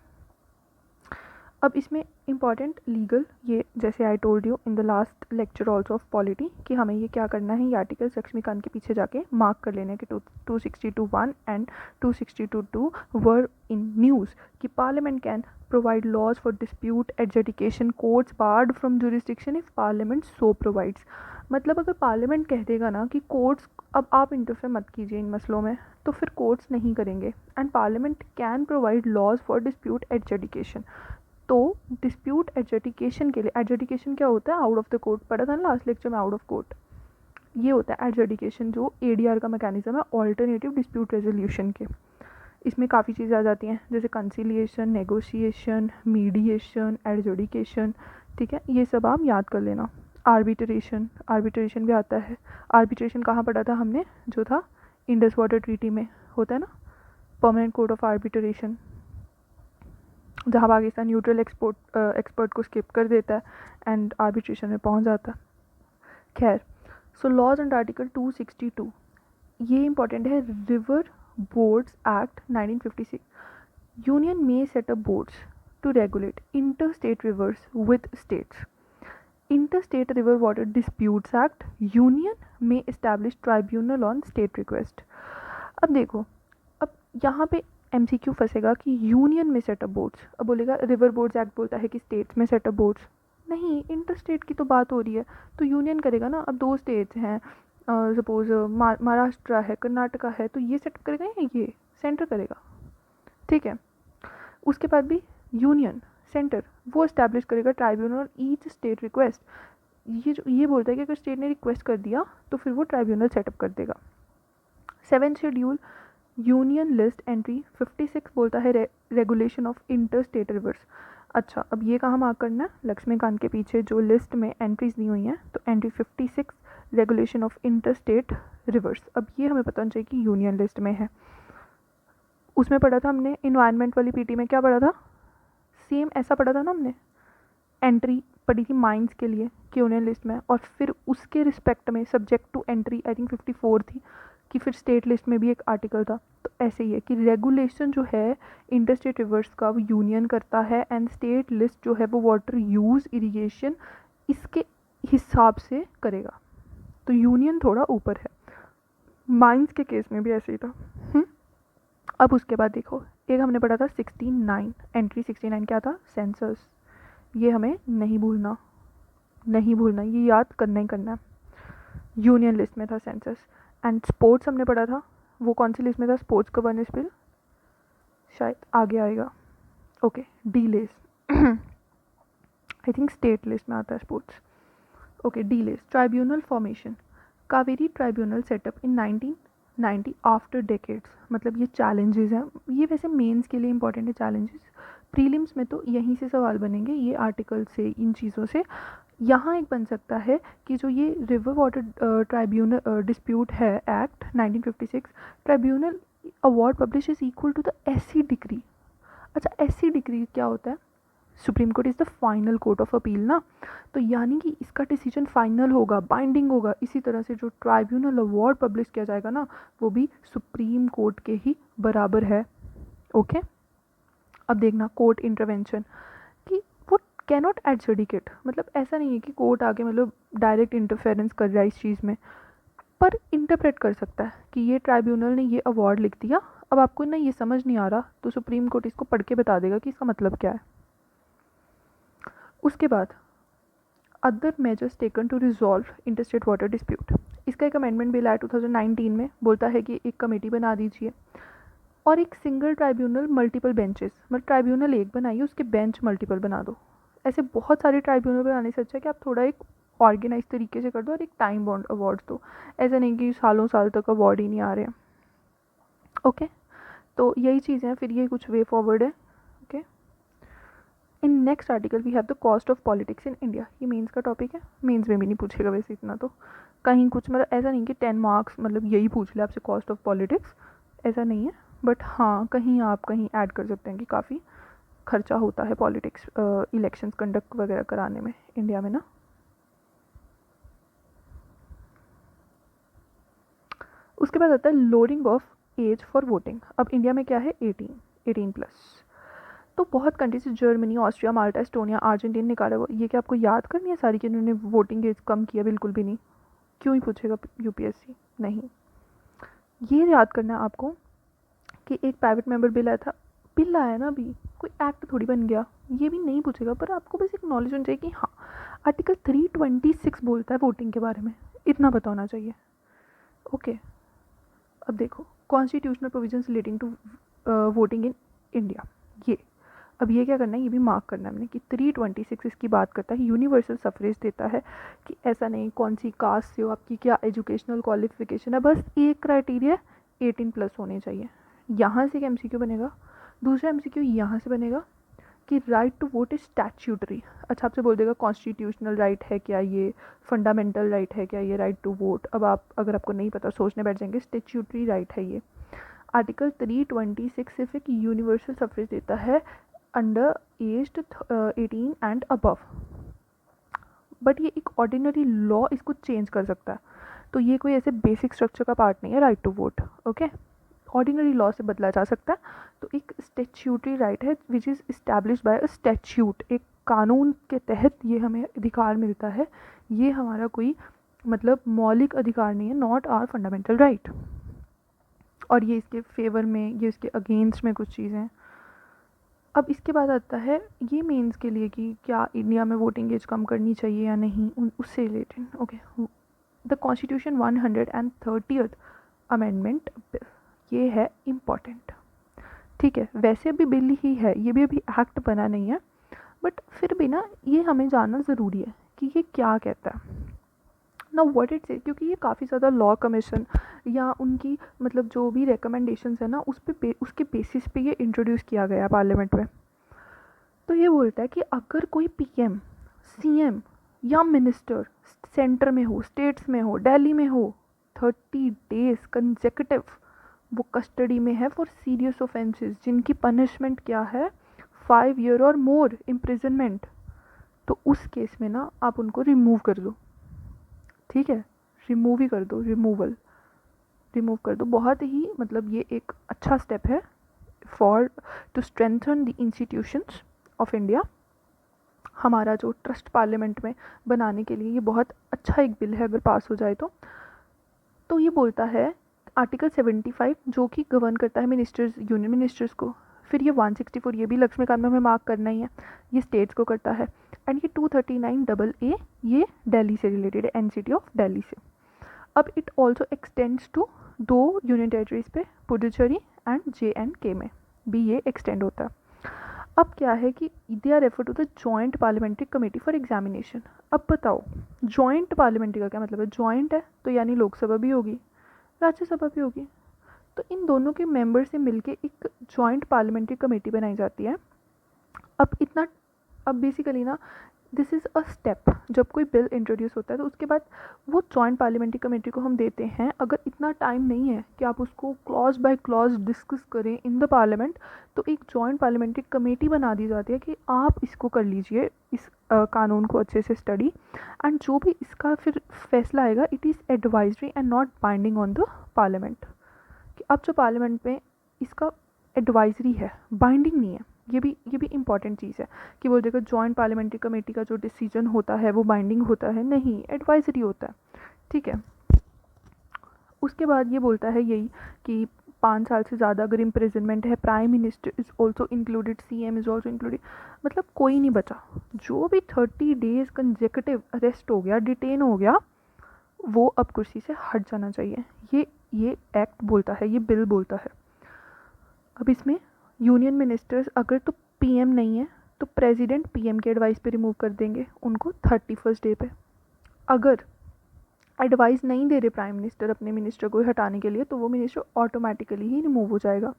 अब इसमें इम्पॉर्टेंट लीगल, ये जैसे I told you in the last lecture also of polity कि हमें ये क्या करना है, ये आर्टिकल्स लक्ष्मीकांत के पीछे जाके मार्क कर लेने के 262(1) एंड 262(2) वर इन न्यूज़ कि parliament can provide laws for dispute adjudication, courts barred from jurisdiction if parliament so provides। मतलब अगर पार्लियामेंट कह देगा ना कि कोर्ट्स, अब आप इंटरफेयर मत कीजिए इन मसलों में, तो फिर कोर्ट्स नहीं करेंगे, and parliament can provide laws for dispute adjudication. तो डिस्प्यूट एडजुडिकेशन के लिए, एडजुडिकेशन क्या होता है, आउट ऑफ द कोर्ट, पढ़ा था ना लास्ट लेक्चर में, आउट ऑफ कोर्ट ये होता है एडजुडिकेशन, जो ADR का मैकेनिज्म है, ऑल्टरनेटिव डिस्प्यूट रेजोल्यूशन के। इसमें काफ़ी चीज़ें आ जाती हैं, जैसे कंसिलिएशन, नेगोशिएशन, मीडिएशन, एडजुडिकेशन, ठीक है, ये सब आप याद कर लेना। आर्बिट्रेशन, आर्बिट्रेशन भी आता है। आर्बिट्रेशन कहाँ पढ़ा था हमने, जो था इंडस वाटर ट्रीटी में होता है ना, परमानेंट कोड ऑफ आर्बिट्रेशन, जहाँ पाकिस्तान न्यूट्रल एक्सपर्ट को स्किप कर देता है एंड आर्बिट्रेशन में पहुँच जाता है। खैर, सो लॉज अंडर आर्टिकल 262, ये इंपॉर्टेंट है, river boards act 1956, union may set up boards to regulate interstate rivers with states, interstate river water disputes act, union may establish tribunal on state request। अब देखो, अब यहाँ पे MCQ फंसेगा कि union में setup boards, अब बोलेगा रिवर बोर्ड्स एक्ट बोलता है कि स्टेट्स में सेटअप बोर्ड्स, नहीं, इंटरस्टेट की तो बात हो रही है, तो यूनियन करेगा ना। अब 2 स्टेट्स हैं, सपोज महाराष्ट्र है, कर्नाटका है, तो ये सेटअप करेगा या ये सेंटर करेगा, ठीक है। उसके बाद भी यूनियन सेंटर वो इस्टेब्लिश करेगा ट्राइब्यूनल ईच स्टेट रिक्वेस्ट, ये बोलता है कि अगर स्टेट ने रिक्वेस्ट कर दिया तो फिर वो ट्राइब्यूनल सेटअप कर देगा। 7th schedule union list entry 56 बोलता है regulation of inter state reverse. अच्छा, अब ये कहाँ मार्क करना है, लक्ष्मीकांत के पीछे जो लिस्ट में एंट्रीज दी हुई हैं, तो entry 56 regulation of inter state reverse. अब ये हमें पता होना चाहिए कि यूनियन लिस्ट में है। उसमें पढ़ा था हमने इन्वायरमेंट वाली PT में, क्या पढ़ा था, सेम ऐसा पढ़ा था ना हमने, एंट्री पढ़ी थी माइंस के लिए कि यूनियन लिस्ट में, और फिर उसके रिस्पेक्ट में subject to entry I think 54 थी कि फिर स्टेट लिस्ट में भी एक आर्टिकल था। तो ऐसे ही है कि रेगुलेशन जो है इंटर स्टेट रिवर्स का वो यूनियन करता है, एंड स्टेट लिस्ट जो है वो वाटर यूज़ इरीगेशन इसके हिसाब से करेगा, तो यूनियन थोड़ा ऊपर है। माइंस के केस में भी ऐसे ही था। अब उसके बाद देखो, एक हमने पढ़ा था 69, एंट्री 69 क्या था, सेंसर्स, ये हमें नहीं भूलना, ये याद करना ही करना है, यूनियन लिस्ट में था सेंसस। एंड स्पोर्ट्स हमने पढ़ा था, वो कौन सी लिस्ट में था, स्पोर्ट्स गवर्नेंस बिल शायद आगे आएगा, okay, the list I think state list में आता है sports, okay, the list. Tribunal formation, Kaveri tribunal setup in 1990 after decades, मतलब ये चैलेंजेस हैं, ये वैसे मेंस के लिए इंपॉर्टेंट है चैलेंजेस, प्रीलिम्स में तो यहीं से सवाल बनेंगे ये आर्टिकल से, इन चीज़ों से। यहाँ एक बन सकता है कि जो ये रिवर वाटर ट्राइब्यूनल डिस्प्यूट है act 1956, tribunal award publish is equal to the SC decree. अच्छा, एससी डिग्री क्या होता है? Supreme court is the final court of appeal ना, तो यानी कि इसका डिसीजन फाइनल होगा, बाइंडिंग होगा। इसी तरह से जो ट्राइब्यूनल अवार्ड पब्लिश किया जाएगा ना, वो भी सुप्रीम कोर्ट के ही बराबर है। ओके, अब देखना कोर्ट इंटरवेंशन कि वो कैनॉट एडजुडिकेट, मतलब ऐसा नहीं है कि कोर्ट आके मतलब डायरेक्ट इंटरफेरेंस कर रहा है इस चीज़ में, पर इंटरप्रेट कर सकता है कि ये ट्राइब्यूनल ने ये अवार्ड लिख दिया, अब आपको ना ये समझ नहीं आ रहा तो सुप्रीम कोर्ट इसको पढ़ के बता देगा कि इसका मतलब क्या है। उसके बाद other measures taken to resolve interstate water dispute, इसका एक अमेंडमेंट बिल आया 2019 में, बोलता है कि एक कमेटी बना दीजिए और एक सिंगल ट्राइब्यूनल मल्टीपल बेंचेस, मतलब ट्राइब्यूनल एक बनाइए उसके बेंच मल्टीपल बना दो। ऐसे बहुत सारे ट्राइब्यूनल बनाने से अच्छा है कि आप थोड़ा एक ऑर्गेनाइज तरीके से कर दो और एक टाइम बाउंड अवार्ड दो, ऐसा नहीं कि सालों साल तक अवार्ड ही नहीं आ रहे हैं। ओके, तो यही चीज़ें हैं, फिर ये कुछ वे फॉरवर्ड है। Okay, in next article we have the cost of politics in India, ये मेंस का टॉपिक है, मेंस में भी नहीं पूछेगा वैसे इतना, तो कहीं कुछ मतलब ऐसा नहीं कि 10 मार्क्स मतलब यही पूछ ले आपसे कॉस्ट ऑफ पॉलिटिक्स, ऐसा नहीं है, बट हाँ कहीं आप कहीं ऐड कर सकते हैं कि काफ़ी खर्चा होता है पॉलिटिक्स इलेक्शंस कंडक्ट वगैरह कराने में इंडिया में ना। उसके बाद आता है lowering of age for voting. अब इंडिया में क्या है, 18+। तो बहुत countries, Germany, Austria, Malta, Estonia, Argentina, Nicaragua, ये क्या आपको याद करनी है सारी कि उन्होंने वोटिंग एज कम किया? बिल्कुल भी नहीं। क्यों ही पूछेगा यूपीएससी, नहीं, ये याद करना है आपको कि एक प्राइवेट मेंबर बिल आया था, बिल आया ना, अभी कोई एक्ट थोड़ी बन गया, ये भी नहीं पूछेगा, पर आपको बस एक नॉलेज होनी चाहिए कि हाँ आर्टिकल 326 बोलता है वोटिंग के बारे में, इतना पता होना चाहिए। ओके, अब देखो constitutional provisions relating to voting in India, ये अब ये क्या करना है, ये भी मार्क करना है हमने कि 326 इसकी बात करता है, यूनिवर्सल सफरेज देता है कि ऐसा नहीं कौन सी कास्ट से हो, आपकी क्या एजुकेशनल क्वालिफिकेशन है, बस एक क्राइटेरिया 18+ होने चाहिए। यहाँ से एक एमसीक्यू बनेगा, दूसरा एमसीक्यू यहाँ से बनेगा कि right to vote is statutory. अच्छा, आपसे बोल देगा कॉन्स्टिट्यूशनल राइट है क्या ये, फंडामेंटल राइट है क्या ये राइट टू वोट, अब आप अगर आपको नहीं पता सोचने बैठ जाएंगे, स्टैच्यूटरी राइट है ये। आर्टिकल 326 सिर्फ एक यूनिवर्सल सफरेज देता है under aged 18 and above, but ये एक ऑर्डिनरी लॉ इसको चेंज कर सकता है, तो ये कोई ऐसे बेसिक स्ट्रक्चर का पार्ट नहीं है right to vote. Okay, ordinary law से बदला जा सकता है, तो एक स्टैच्यूटरी राइट है which is establish by a statute, एक कानून के तहत ये हमें अधिकार मिलता है, ये हमारा कोई मतलब मौलिक अधिकार नहीं है, नॉट आवर फंडामेंटल राइट, और ये इसके फेवर में, ये इसके अगेंस्ट में कुछ चीज़ें। अब इसके बाद आता है ये मेंस के लिए कि क्या इंडिया में वोटिंग एज कम करनी चाहिए या नहीं, उससे related. Okay, the constitution 130th amendment bill, ये है इम्पॉर्टेंट, ठीक है, वैसे अभी बिल ही है, ये भी अभी एक्ट बना नहीं है, बट फिर भी ना ये हमें जानना ज़रूरी है कि ये क्या कहता है ना, व्हाट इट से, क्योंकि ये काफ़ी ज़्यादा लॉ कमीशन या उनकी मतलब जो भी रिकमेंडेशंस है ना उसके बेसिस पे ये इंट्रोड्यूस किया गया पार्लियामेंट में। तो ये बोलता है कि अगर कोई पीएम, सीएम या मिनिस्टर सेंटर में हो, स्टेट्स में हो, दिल्ली में हो, 30 डेज कंसेक्यूटिव वो कस्टडी में है फॉर सीरियस ऑफेंसेस जिनकी पनिशमेंट क्या है 5 ईयर और मोर इम्प्रिजनमेंट, तो उस केस में ना आप उनको रिमूव कर दो, ठीक है, रिमूव ही कर दो, रिमूव कर दो। बहुत ही मतलब ये एक अच्छा स्टेप है for to strengthen the institutions of India, हमारा जो ट्रस्ट पार्लियामेंट में बनाने के लिए ये बहुत अच्छा एक बिल है अगर पास हो जाए तो ये बोलता है आर्टिकल 75 जो कि गवर्न करता है मिनिस्टर्स, यूनियन मिनिस्टर्स को, फिर ये 164 ये भी लक्ष्मीकांत में हमें मार्क करना ही है, ये स्टेट्स को करता है, एंड ये 239AA ये दिल्ली से रिलेटेड है, एनसीटी ऑफ दिल्ली से। अब it also extends to 2 union territories पे, पुडुचेरी एंड JNK में भी ये एक्सटेंड होता है। अब क्या है कि they are refer to the joint parliamentary committee for examination. अब बताओ जॉइंट पार्लियामेंट्री का क्या मतलब है? जॉइंट है तो यानी लोकसभा भी होगी, राज्यसभा भी होगी, तो इन दोनों के मेंबर से मिलके एक जॉइंट पार्लियामेंट्री कमेटी बनाई जाती है। अब बेसिकली ना दिस इज़ अ स्टेप, जब कोई बिल इंट्रोड्यूस होता है तो उसके बाद वो जॉइंट पार्लियामेंट्री कमेटी को हम देते हैं। अगर इतना टाइम नहीं है कि आप उसको क्लॉज बाय क्लॉज डिस्कस करें इन द पार्लियामेंट, तो एक जॉइंट पार्लियामेंट्री कमेटी बना दी जाती है कि आप इसको कर लीजिए, इस कानून को अच्छे से स्टडी, एंड जो भी इसका फिर फैसला आएगा it is advisory and not binding on the parliament. कि अब जो पार्लियामेंट में इसका एडवाइजरी है, बाइंडिंग नहीं है। ये भी इंपॉर्टेंट चीज़ है कि बोल देगा जॉइंट पार्लियामेंट्री कमेटी का जो डिसीजन होता है वो बाइंडिंग होता है, नहीं, एडवाइजरी होता है। ठीक है। उसके बाद ये बोलता है यही कि 5 साल से ज़्यादा अगर इम्प्रिजनमेंट है, prime minister is also included, CM is also included, मतलब कोई नहीं बचा। जो भी 30 डेज कंजेकटिव अरेस्ट हो गया, डिटेन हो गया, वो अब कुर्सी से हट जाना चाहिए। ये एक्ट बोलता है, ये बिल बोलता है। अब इसमें यूनियन मिनिस्टर्स अगर तो PM नहीं है तो प्रेसिडेंट PM के एडवाइस पे रिमूव कर देंगे उनको 31st डे पे। अगर एडवाइस नहीं दे रहे प्राइम मिनिस्टर अपने मिनिस्टर को हटाने के लिए तो वो मिनिस्टर ऑटोमेटिकली ही रिमूव हो जाएगा।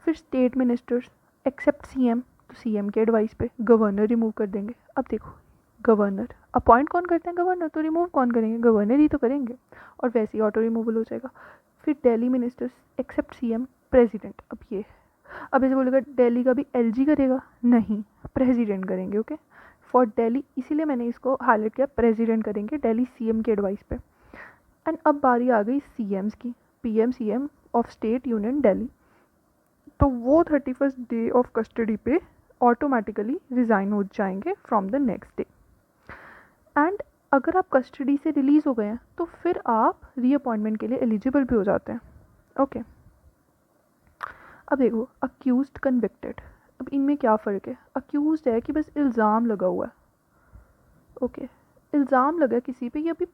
फिर स्टेट मिनिस्टर्स एक्सेप्ट CM, तो CM के एडवाइस पे गवर्नर रिमूव कर देंगे। अब देखो गवर्नर अपॉइंट कौन करते हैं? गवर्नर। तो रिमूव कौन करेंगे? गवर्नर ही तो करेंगे, और वैसे ही ऑटो रिमूवल हो जाएगा। फिर Delhi ministers except CM, president. अब ऐसे बोलेगा दिल्ली का भी LG करेगा? नहीं, प्रेसिडेंट करेंगे। ओके, फॉर दिल्ली, इसीलिए मैंने इसको हाईलाइट किया, प्रेसिडेंट करेंगे दिल्ली CM के एडवाइस पे। एंड अब बारी आ गई CMs की, PM CM of state union Delhi, तो वो 31st डे ऑफ कस्टडी पे ऑटोमेटिकली रिज़ाइन हो जाएंगे from the next day. And अगर आप कस्टडी से रिलीज़ हो गए हैं तो फिर आप रीअपॉइंटमेंट के लिए एलिजिबल भी हो जाते हैं। ओके, अब देखो अक्यूज्ड कन्विक्टेड, अब इनमें क्या फ़र्क है? अक्यूज्ड है कि बस इल्ज़ाम लगा हुआ है। ओके, इल्ज़ाम लगा किसी पे, ये अभी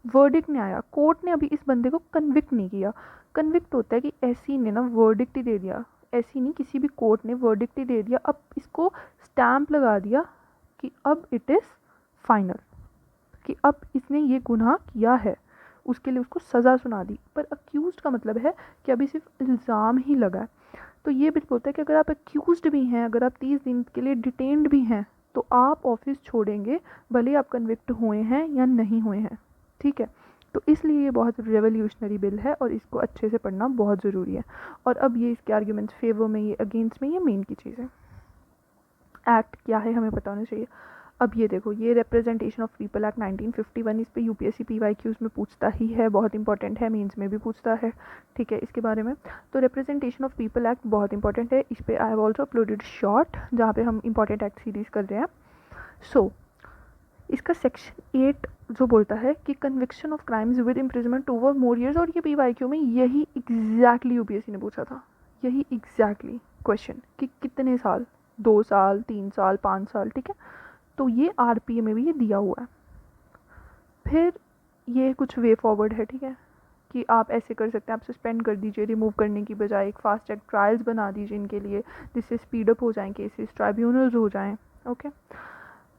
वर्डिक्ट नहीं आया, कोर्ट ने अभी इस बंदे को कन्विक्ट नहीं किया। कन्विक्ट होता है कि ऐसी ने ना वर्डिक्ट ही दे दिया, ऐसी नहीं, किसी भी कोर्ट ने वर्डिक्ट ही दे दिया, अब इसको स्टैम्प लगा दिया कि अब इट इज़ फाइनल, कि अब इसने ये गुनाह किया है, उसके लिए उसको सज़ा सुना दी। पर अक्यूज्ड का मतलब है कि अभी सिर्फ इल्ज़ाम ही लगा है। तो ये बिल बोलता है कि अगर आप अक्यूज्ड भी हैं, अगर आप 30 दिन के लिए डिटेन्ड भी हैं, तो आप ऑफिस छोड़ेंगे भले आप कन्विक्ट हुए हैं या नहीं हुए हैं। ठीक है, तो इसलिए ये बहुत रेवोल्यूशनरी बिल है और इसको अच्छे से पढ़ना बहुत ज़रूरी है। और अब ये इसके आर्ग्यूमेंट्स फेवर में, ये अगेंस्ट में, ये मेन की चीज़ है। एक्ट क्या है हमें पता होना चाहिए। अब ये देखो, ये रिप्रेजेंटेशन ऑफ पीपल एक्ट 1951, इस पे UPSC PYQs में पूछता ही है, बहुत इंपॉर्टेंट है, मीन्स में भी पूछता है। ठीक है, इसके बारे में तो रिप्रेजेंटेशन ऑफ पीपल एक्ट बहुत इंपॉर्टेंट है। इस पे I have also uploaded short जहाँ पे हम इंपॉर्टेंट एक्ट सीरीज कर रहे हैं। सो इसका सेक्शन 8 जो बोलता है कि conviction of crimes with imprisonment over more years, और ये PYQ में यही एग्जैक्टली UPSC ने पूछा था, यही एग्जैक्टली क्वेश्चन कि कितने साल, 2 साल, 3 साल, 5 साल। ठीक है, तो ये RPA में भी ये दिया हुआ है। फिर ये कुछ वे फॉरवर्ड है, ठीक है, कि आप ऐसे कर सकते हैं, आप सस्पेंड कर दीजिए रिमूव करने की बजाय, एक फास्ट ट्रैक ट्रायल्स बना दीजिए इनके लिए, जिससे स्पीड अप हो जाएँ केसेस, ट्राइब्यूनल्स हो जाएँ। ओके,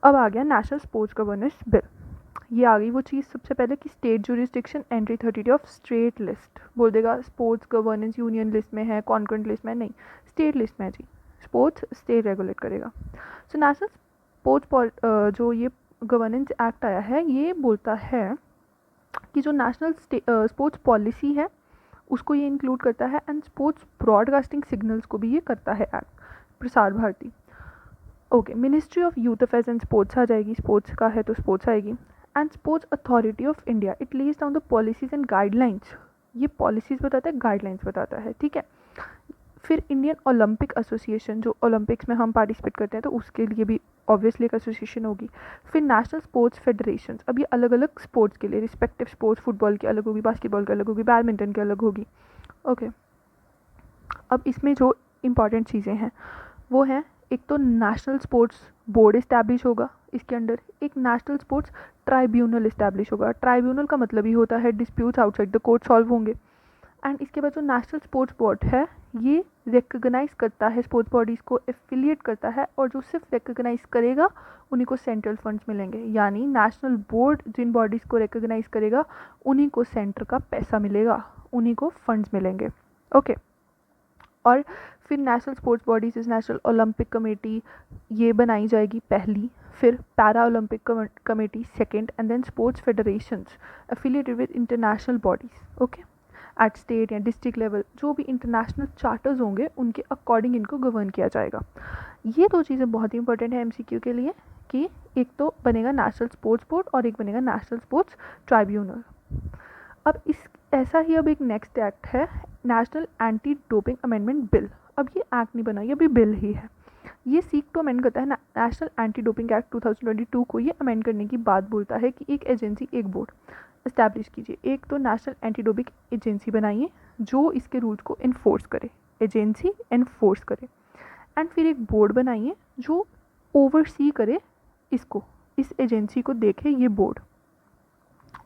अब आ गया नेशनल स्पोर्ट्स गवर्नेंस बिल। ये आ गई वो चीज़ सबसे पहले कि state jurisdiction entry 30 day of state list, बोल देगा स्पोर्ट्स गवर्नेंस यूनियन लिस्ट में है, कॉन्करेंट लिस्ट में नहीं, स्टेट लिस्ट में है जी, स्पोर्ट्स स्टेट रेगुलेट करेगा। सो नेशनल स्पोर्ट्स जो ये गवर्नेंस एक्ट आया है, ये बोलता है कि जो नेशनल स्पोर्ट्स पॉलिसी है उसको ये इंक्लूड करता है, एंड स्पोर्ट्स ब्रॉडकास्टिंग सिग्नल्स को भी ये करता है act, Prasar Bharati. Okay, ministry of youth affairs and sports आ जाएगी, स्पोर्ट्स का है तो स्पोर्ट्स आएगी। And sports authority of India, it lays down the policies and guidelines, ये पॉलिसीज़ बताता है, गाइडलाइंस बताता है। ठीक है, फिर इंडियन ओलंपिक एसोसिएशन, जो ओलंपिक्स में हम पार्टिसिपेट करते हैं तो उसके लिए भी ऑब्वियसली एक एसोसिएशन होगी। फिर नेशनल स्पोर्ट्स फेडरेशन, अब ये अलग अलग स्पोर्ट्स के लिए, रिस्पेक्टिव स्पोर्ट्स, फुटबॉल की अलग होगी, बास्केटबॉल की अलग होगी, बैडमिंटन की अलग होगी। ओके, अब इसमें जो इम्पॉर्टेंट चीज़ें हैं वो हैं, एक तो नेशनल स्पोर्ट्स बोर्ड इस्टेब्लिश होगा, इसके अंडर एक नेशनल स्पोर्ट्स ट्राइब्यूनल इस्टेब्लिश होगा। ट्राइब्यूनल का मतलब ही होता है disputes outside the court solve होंगे। एंड इसके बाद जो नेशनल स्पोर्ट्स बोर्ड है, ये रिकग्नाइज करता है, स्पोर्ट्स बॉडीज़ को एफिलिएट करता है, और जो सिर्फ रिकग्नाइज करेगा उन्हीं को सेंट्रल फंड्स मिलेंगे। यानी नेशनल बोर्ड जिन बॉडीज़ को रिकग्नाइज करेगा उन्हीं को सेंटर का पैसा मिलेगा, उन्हीं को फंड्स मिलेंगे। ओके और फिर national sports bodies is national Olympic committee, ये बनाई जाएगी पहली, फिर para Olympic committee second, and then sports federations affiliated with international bodies. Okay at state या डिस्ट्रिक्ट लेवल जो भी इंटरनेशनल चार्टर्स होंगे उनके अकॉर्डिंग इनको गवर्न किया जाएगा। ये दो चीज़ें बहुत ही इंपॉर्टेंट है एमसीक्यू के लिए कि एक तो बनेगा नेशनल स्पोर्ट्स बोर्ड और एक बनेगा नेशनल स्पोर्ट्स ट्राइब्यूनल। अब इस ऐसा ही अब एक नेक्स्ट एक्ट है national anti doping amendment bill. अब ये एक्ट नहीं बना, ये अभी बिल ही है। ये सीक टू अमेंड करता है नेशनल एंटी डोपिंग एक्ट 2022 को। ये अमेंड करने की बात बोलता है कि एक एजेंसी, एक बोर्ड इस्टेब्लिश कीजिए। एक तो नेशनल एंटी डोपिंग एजेंसी बनाइए जो इसके रूल्स को इन्फोर्स करे, एजेंसी इन्फोर्स करे, एंड फिर एक बोर्ड बनाइए जो ओवरसी करे इसको, इस एजेंसी को देखे ये बोर्ड,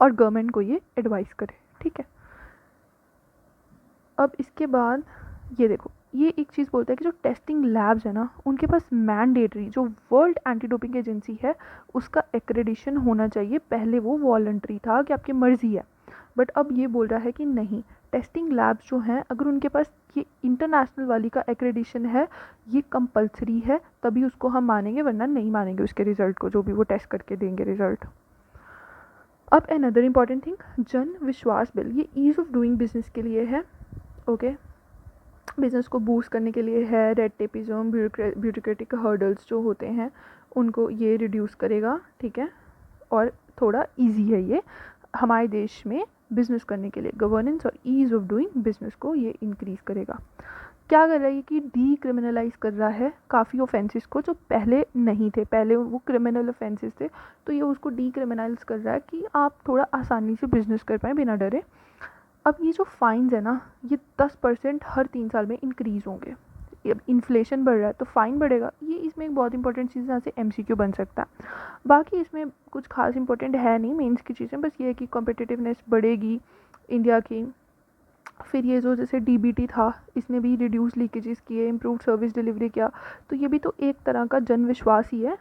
और गवर्नमेंट को ये एडवाइस करे। ठीक है, अब इसके बाद ये देखो, ये एक चीज़ बोलता है कि जो टेस्टिंग लैब्स है ना उनके पास मैंडेटरी, जो वर्ल्ड एंटी डोपिंग एजेंसी है उसका एक्रेडिशन होना चाहिए। पहले वो वॉलंटरी था कि आपकी मर्ज़ी है, बट अब ये बोल रहा है कि नहीं, टेस्टिंग लैब्स जो हैं अगर उनके पास ये इंटरनेशनल वाली का एक्रेडिशन है, ये कंपलसरी है, तभी उसको हम मानेंगे, वरना नहीं मानेंगे उसके रिज़ल्ट को, जो भी वो टेस्ट करके देंगे रिज़ल्ट। अब अनदर इम्पॉर्टेंट थिंग, जन विश्वास बिल, ये ईज़ ऑफ डूइंग बिजनेस के लिए है। ओके बिज़नेस को बूस्ट करने के लिए है। रेड टेपिज्म, ब्यूरोक्रेटिक हर्डल्स जो होते हैं उनको ये रिड्यूस करेगा। ठीक है, और थोड़ा इजी है ये हमारे देश में बिज़नेस करने के लिए। गवर्नेंस और ईज़ ऑफ डूइंग बिज़नेस को ये इंक्रीज़ करेगा। क्या कर रहा है कि डीक्रिमिनलाइज कर रहा है काफ़ी ऑफेंसेस को जो पहले नहीं थे, पहले वो क्रिमिनल ऑफेंसेस थे, तो ये उसको डीक्रिमिनलाइज कर रहा है कि आप थोड़ा आसानी से बिज़नेस कर पाएँ बिना डरे। अब ये जो फाइन्स है ना ये 10% हर 3 साल में इंक्रीज़ होंगे। अब इन्फ्लेशन बढ़ रहा है तो फ़ाइन बढ़ेगा। ये इसमें एक बहुत इंपॉर्टेंट चीज़ यहाँ से एमसीक्यू बन सकता है। बाकी इसमें कुछ खास इंपॉर्टेंट है नहीं मेंस की चीज़ें, बस ये है कि कॉम्पिटिटिवनेस बढ़ेगी इंडिया की। फिर ये जो जैसे डीबीटी था इसने भी रिड्यूस लीकेजेस किए, इम्प्रूव सर्विस डिलीवरी किया, तो ये भी तो एक तरह का जन विश्वास ही है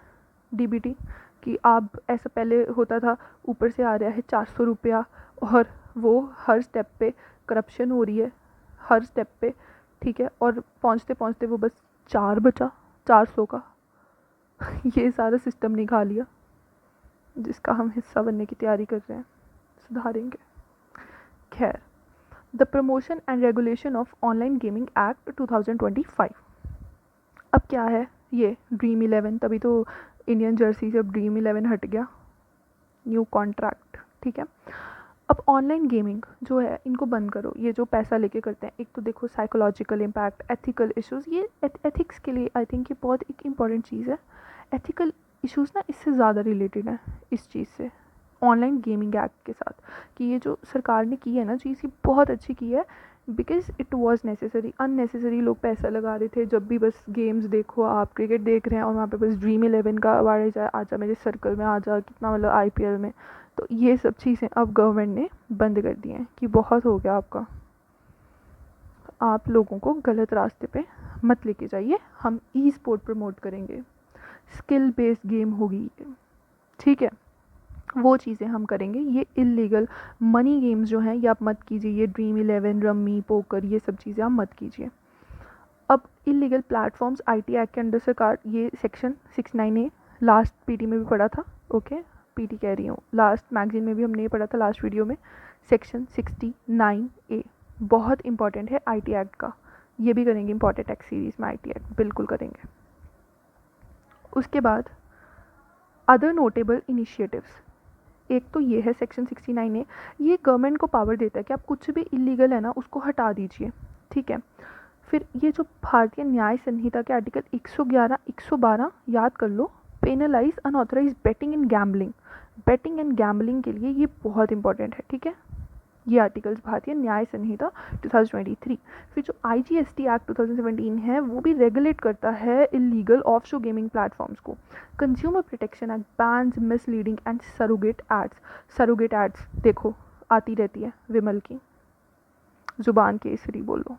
डीबीटी, कि आप ऐसा पहले होता था ऊपर से आ रहा है 400 रुपया, और वो हर स्टेप पे करप्शन हो रही है हर स्टेप पे। ठीक है, और पहुंचते पहुंचते वो बस 4 बचा 400 का ये सारा सिस्टम निकाल लिया जिसका हम हिस्सा बनने की तैयारी कर रहे हैं, सुधारेंगे। खैर, the promotion and regulation of online gaming act 2025। अब क्या है ये ड्रीम 11, तभी तो इंडियन जर्सी से अब ड्रीम 11 हट गया, न्यू कॉन्ट्रैक्ट। ठीक है, अब ऑनलाइन गेमिंग जो है इनको बंद करो। ये जो पैसा लेके करते हैं, एक तो देखो साइकोलॉजिकल इम्पैक्ट, एथिकल इश्यूज़, ये एथिक्स के लिए आई थिंक ये बहुत एक इम्पॉर्टेंट चीज़ है। एथिकल इश्यूज़ ना इससे ज़्यादा रिलेटेड है इस चीज़ से, ऑनलाइन गेमिंग एक्ट के साथ, कि ये जो सरकार ने की है ना चीज़, ये बहुत अच्छी की है, because it was necessary. Unnecessary लोग पैसा लगा रहे थे, जब भी बस गेम्स देखो, आप क्रिकेट देख रहे हैं और वहाँ पे बस ड्रीम 11 का आवाज़ जाए, आजा मेरे सर्कल में आजा, कितना मतलब आईपीएल में, तो ये सब चीज़ें अब गवर्नमेंट ने बंद कर दी हैं कि बहुत हो गया आपका, आप लोगों को गलत रास्ते पे मत लेके जाइए, हम ई स्पोर्ट प्रमोट करेंगे, स्किल बेस्ड गेम होगी। ठीक है, वो चीज़ें हम करेंगे। ये इलीगल मनी गेम्स जो हैं ये आप मत कीजिए, ये ड्रीम 11, रम्मी, पोकर, ये सब चीज़ें आप मत कीजिए। अब इलीगल प्लेटफॉर्म्स आईटी एक्ट के अंडर सरकार, ये सेक्शन 69A लास्ट पीटी में भी पढ़ा था। ओके पीटी कह रही हूँ, लास्ट मैगजीन में भी हमने ये पढ़ा था लास्ट वीडियो में। सेक्शन 69A बहुत इंपॉर्टेंट है आईटी एक्ट का, ये भी करेंगे इंपॉर्टेंट एक्ट सीरीज़ में, आईटी एक्ट बिल्कुल करेंगे। उसके बाद अदर नोटेबल इनिशिएटिव्स, एक तो ये है सेक्शन 69A, ये गवर्नमेंट को पावर देता है कि आप कुछ भी इलीगल है ना उसको हटा दीजिए। ठीक है, फिर ये जो भारतीय न्याय संहिता के आर्टिकल 111, 112 याद कर लो, penalise unauthorise betting and gambling. Betting and gambling के लिए ये बहुत इंपॉर्टेंट है। ठीक है, ये आर्टिकल्स भारतीय न्याय संहिता 2023। फिर जो आईजीएसटी एक्ट 2017 है वो भी रेगुलेट करता है इलीगल ऑफशोर गेमिंग प्लेटफॉर्म्स को। Consumer protection act bans misleading and surrogate ads. Surrogate ads देखो आती रहती है विमल की, जुबान केसरी बोलो।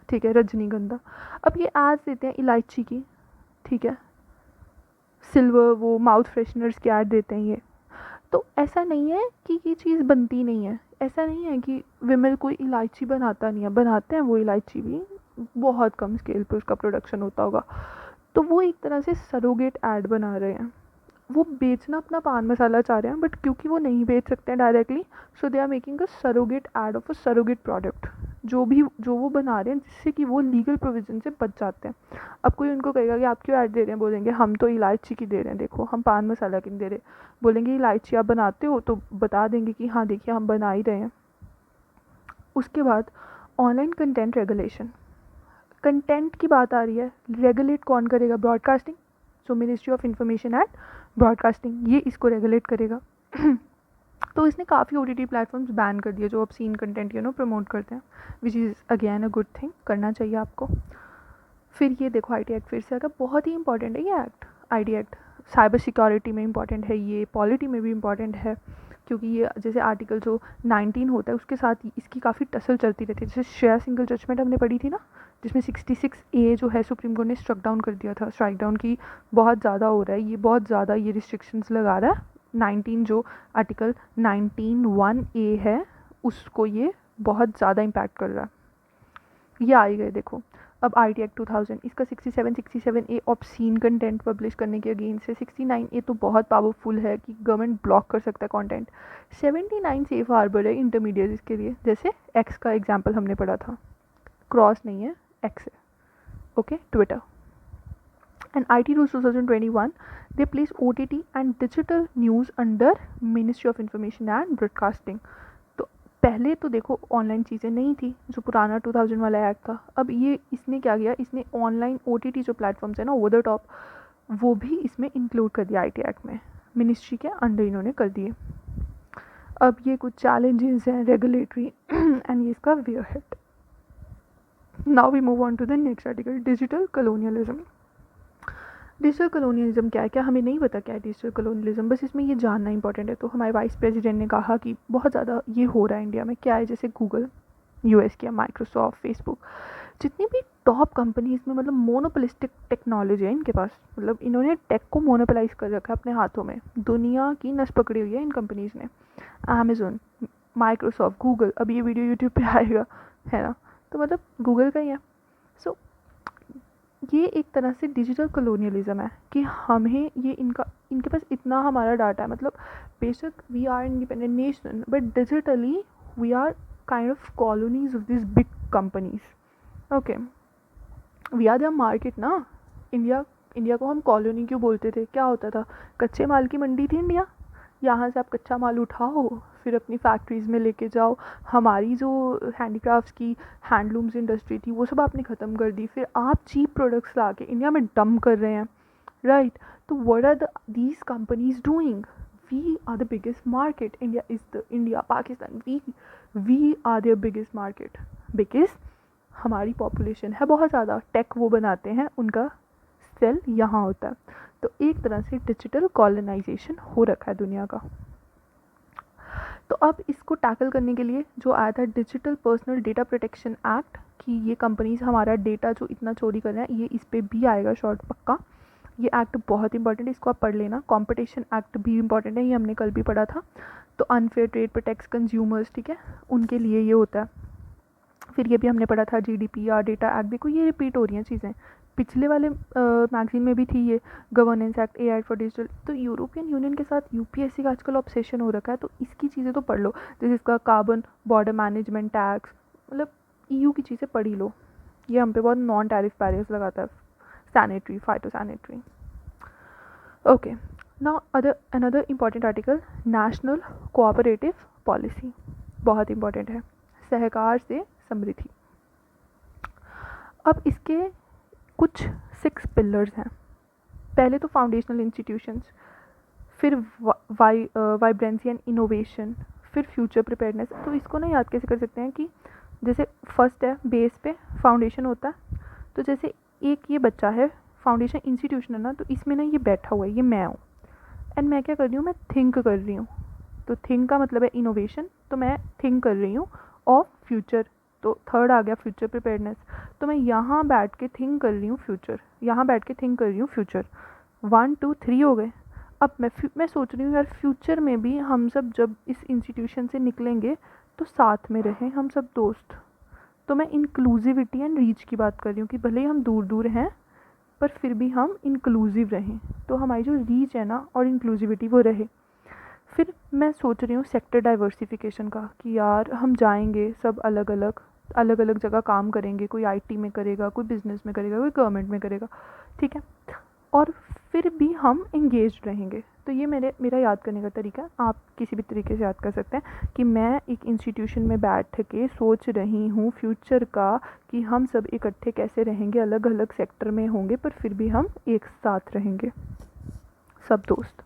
ठीक है, रजनीगंधा। अब ये एड्स देते हैं इलायची की, ठीक है, सिल्वर वो माउथ फ्रेशनर्स की ऐड देते हैं ये। तो ऐसा नहीं है कि ये चीज़ बनती नहीं है, ऐसा नहीं है कि विमल कोई इलायची बनाता नहीं है, बनाते हैं वो इलायची भी, बहुत कम स्केल पे उसका प्रोडक्शन होता होगा। तो वो एक तरह से सरोगेट ऐड बना रहे हैं, वो बेचना अपना पान मसाला चाह रहे हैं, बट क्योंकि वो नहीं बेच सकते हैं directly, so they are making a surrogate ad of a surrogate product, जो वो बना रहे हैं जिससे कि वो लीगल प्रोविजन से बच जाते हैं। अब कोई उनको कहेगा कि आप क्यों ऐड दे रहे हैं, बोलेंगे हम तो इलायची की दे रहे हैं, देखो हम पान मसाला की नहीं दे रहे। बोलेंगे इलायची आप बनाते हो, तो बता देंगे कि हाँ देखिए हम बना ही रहे हैं। उसके बाद ऑनलाइन कंटेंट रेगुलेशन, कंटेंट की बात आ रही है, रेगुलेट कौन करेगा, broadcasting. So ministry of information and broadcasting ये इसको रेगुलेट करेगा। तो इसने काफ़ी OTT प्लेटफॉर्म्स बैन कर दिए जो अब सीन कंटेंट प्रमोट करते हैं, which is again a good thing, करना चाहिए आपको। फिर ये देखो IT एक्ट फिर से आएगा, बहुत ही इंपॉर्टेंट है ये act. IT act cyber security में इंपॉर्टेंट है, ये पॉलिटी में भी इंपॉर्टेंट है, क्योंकि ये जैसे आर्टिकल जो 19 होता है उसके साथ इसकी काफ़ी टसल चलती रहती है। जैसे शेयर सिंगल जजमेंट हमने पढ़ी थी ना, जिसमें 66A जो है सुप्रीम कोर्ट ने स्ट्रक डाउन कर दिया था, स्ट्राइक डाउन की बहुत ज़्यादा हो रहा है ये, बहुत ज़्यादा ये रिस्ट्रिक्शंस लगा रहा है। 19 जो आर्टिकल 19(1)A है उसको ये बहुत ज़्यादा इम्पैक्ट कर रहा है। ये आई गए देखो। अब IT एक्ट 2000 इसका 67A ऑब्सीन कंटेंट पब्लिश करने के अगेंस्ट है। 69A तो बहुत पावरफुल है कि गवर्नमेंट ब्लॉक कर सकता है कंटेंट। 79 सेफ हार्बर है इंटरमीडिएट्स के लिए, जैसे एक्स का एग्जांपल हमने पढ़ा था, क्रॉस नहीं है, एक्स है, okay, Twitter. And IT rules 2021 they place OTT and digital news under ministry of information and broadcasting. तो पहले तो देखो ऑनलाइन चीज़ें नहीं थी, जो पुराना 2000 वाला एक्ट था। अब ये इसने क्या किया, इसने ऑनलाइन OTT जो प्लेटफॉर्म्स है ना ओवर द टॉप, वो भी इसमें इंक्लूड कर दिया IT एक्ट में, मिनिस्ट्री के अंडर इन्होंने कर दिए। अब ये कुछ चैलेंजेस हैं रेगुलेटरी एंड ये इसका way ahead. Now we move on to the next article, digital colonialism. Digital colonialism क्या है, क्या हमें नहीं पता क्या है डिजिटल कलोनियलिज्म, बस इसमें ये जानना इंपॉर्टेंट है। तो हमारे वाइस प्रेसिडेंट ने कहा कि बहुत ज़्यादा ये हो रहा है इंडिया में, क्या है, जैसे गूगल US की, माइक्रोसॉफ्ट, फेसबुक, जितनी भी टॉप कंपनीज में मतलब मोनोपोलिस्टिक टेक्नोलॉजी है इनके पास, मतलब इन्होंने टेक को मोनोपोलाइज कर रखा है अपने हाथों में, दुनिया की नस पकड़ी हुई है इन कंपनीज ने। अमेजोन, माइक्रोसॉफ्ट, गूगल, अब ये वीडियो यूट्यूब पे आएगा, है ना, तो मतलब गूगल का ही है। सो ये एक तरह से डिजिटल कलोनियलिज्म है कि हमें ये इनके पास इतना हमारा डाटा है, मतलब बेशक we are independent nation but digitally we are kind of colonies of this big companies, okay, we are the market ना। इंडिया को हम कॉलोनी क्यों बोलते थे, क्या होता था, कच्चे माल की मंडी थी इंडिया, यहाँ से आप कच्चा माल उठाओ फिर अपनी फैक्ट्रीज़ में लेके जाओ। हमारी जो हैंडीक्राफ्ट्स की हैंडलूम्स इंडस्ट्री थी वो सब आपने ख़त्म कर दी, फिर आप चीप प्रोडक्ट्स ला के इंडिया में डंप कर रहे हैं, राइट। तो what are these companies doing, we are the biggest market, India Pakistan, we are their biggest market, because हमारी पॉपुलेशन है बहुत ज़्यादा, टेक वो बनाते हैं, उनका सेल यहाँ होता है। तो एक तरह से डिजिटल कॉलोनाइजेशन हो रखा है दुनिया का। तो अब इसको टैकल करने के लिए जो आया था digital personal data protection act, कि ये कंपनीज हमारा डेटा जो इतना चोरी कर रहे हैं, ये इस पर भी आएगा शॉर्ट पक्का। ये एक्ट बहुत इंपॉर्टेंट है, इसको आप पढ़ लेना। कॉम्पिटिशन एक्ट भी इंपॉर्टेंट है, ये हमने कल भी पढ़ा था। तो अनफेयर ट्रेड प्रोटेक्ट्स कंज्यूमर्स, ठीक है, उनके लिए ये होता है। फिर ये भी हमने पढ़ा था GDPR, डेटा एक्ट, देखो ये रिपीट हो रही हैं चीज़ें, पिछले वाले मैगजीन में भी थी ये, governance act, AI for digital. तो यूरोपियन यूनियन के साथ UPSC का आजकल ऑब्सेशन हो रखा है, तो इसकी चीज़ें तो पढ़ लो, जैसे इसका कार्बन बॉर्डर मैनेजमेंट टैक्स, मतलब EU की चीज़ें पढ़ ही लो। ये हम पे बहुत नॉन टैरिफ बैरियर्स लगाता है, sanitary, phyto sanitary, okay. Now another important article, national cooperative policy, बहुत इंपॉर्टेंट है, सहकार से समृद्धि। अब इसके कुछ 6 पिलर्स हैं। पहले तो फाउंडेशनल इंस्टीट्यूशंस, फिर वाइब्रेंसी एंड इनोवेशन, फिर फ्यूचर प्रिपेयर्डनेस। तो इसको ना याद कैसे कर सकते हैं कि जैसे फर्स्ट है बेस पे फाउंडेशन होता है, तो जैसे एक ये बच्चा है, फाउंडेशन इंस्टीट्यूशन है ना, तो इसमें ना ये बैठा हुआ है, ये मैं हूँ, एंड मैं क्या कर रही हूँ, मैं थिंक कर रही हूँ। तो थिंक का मतलब है इनोवेशन, तो मैं थिंक कर रही हूँ ऑफ फ्यूचर, तो थर्ड आ गया फ्यूचर प्रिपेयर्डनेस। तो मैं यहाँ बैठ के थिंक कर रही हूँ फ्यूचर, यहाँ बैठ के थिंक कर रही हूँ फ्यूचर। 1 2 3 हो गए। अब मैं सोच रही हूँ यार फ्यूचर में भी हम सब जब इस इंस्टीट्यूशन से निकलेंगे तो साथ में रहें हम सब दोस्त। तो मैं इंक्लूसिविटी एंड रीच की बात कर रही हूँ कि भले ही हम दूर दूर हैं पर फिर भी हम इंक्लूसिव रहें, तो हमारी जो रीच है ना और इंक्लूसिविटी वो रहे। फिर मैं सोच रही हूँ सेक्टर डाइवर्सिफिकेशन का कि यार हम जाएंगे सब अलग अलग जगह काम करेंगे, कोई आईटी में करेगा, कोई बिज़नेस में करेगा, कोई गवर्नमेंट में करेगा, ठीक है, और फिर भी हम इंगेज रहेंगे। तो ये मेरा याद करने का तरीका है, आप किसी भी तरीके से याद कर सकते हैं कि मैं एक इंस्टीट्यूशन में बैठ के सोच रही हूँ फ्यूचर का कि हम सब इकट्ठे कैसे रहेंगे, अलग अलग सेक्टर में होंगे पर फिर भी हम एक साथ रहेंगे सब दोस्त।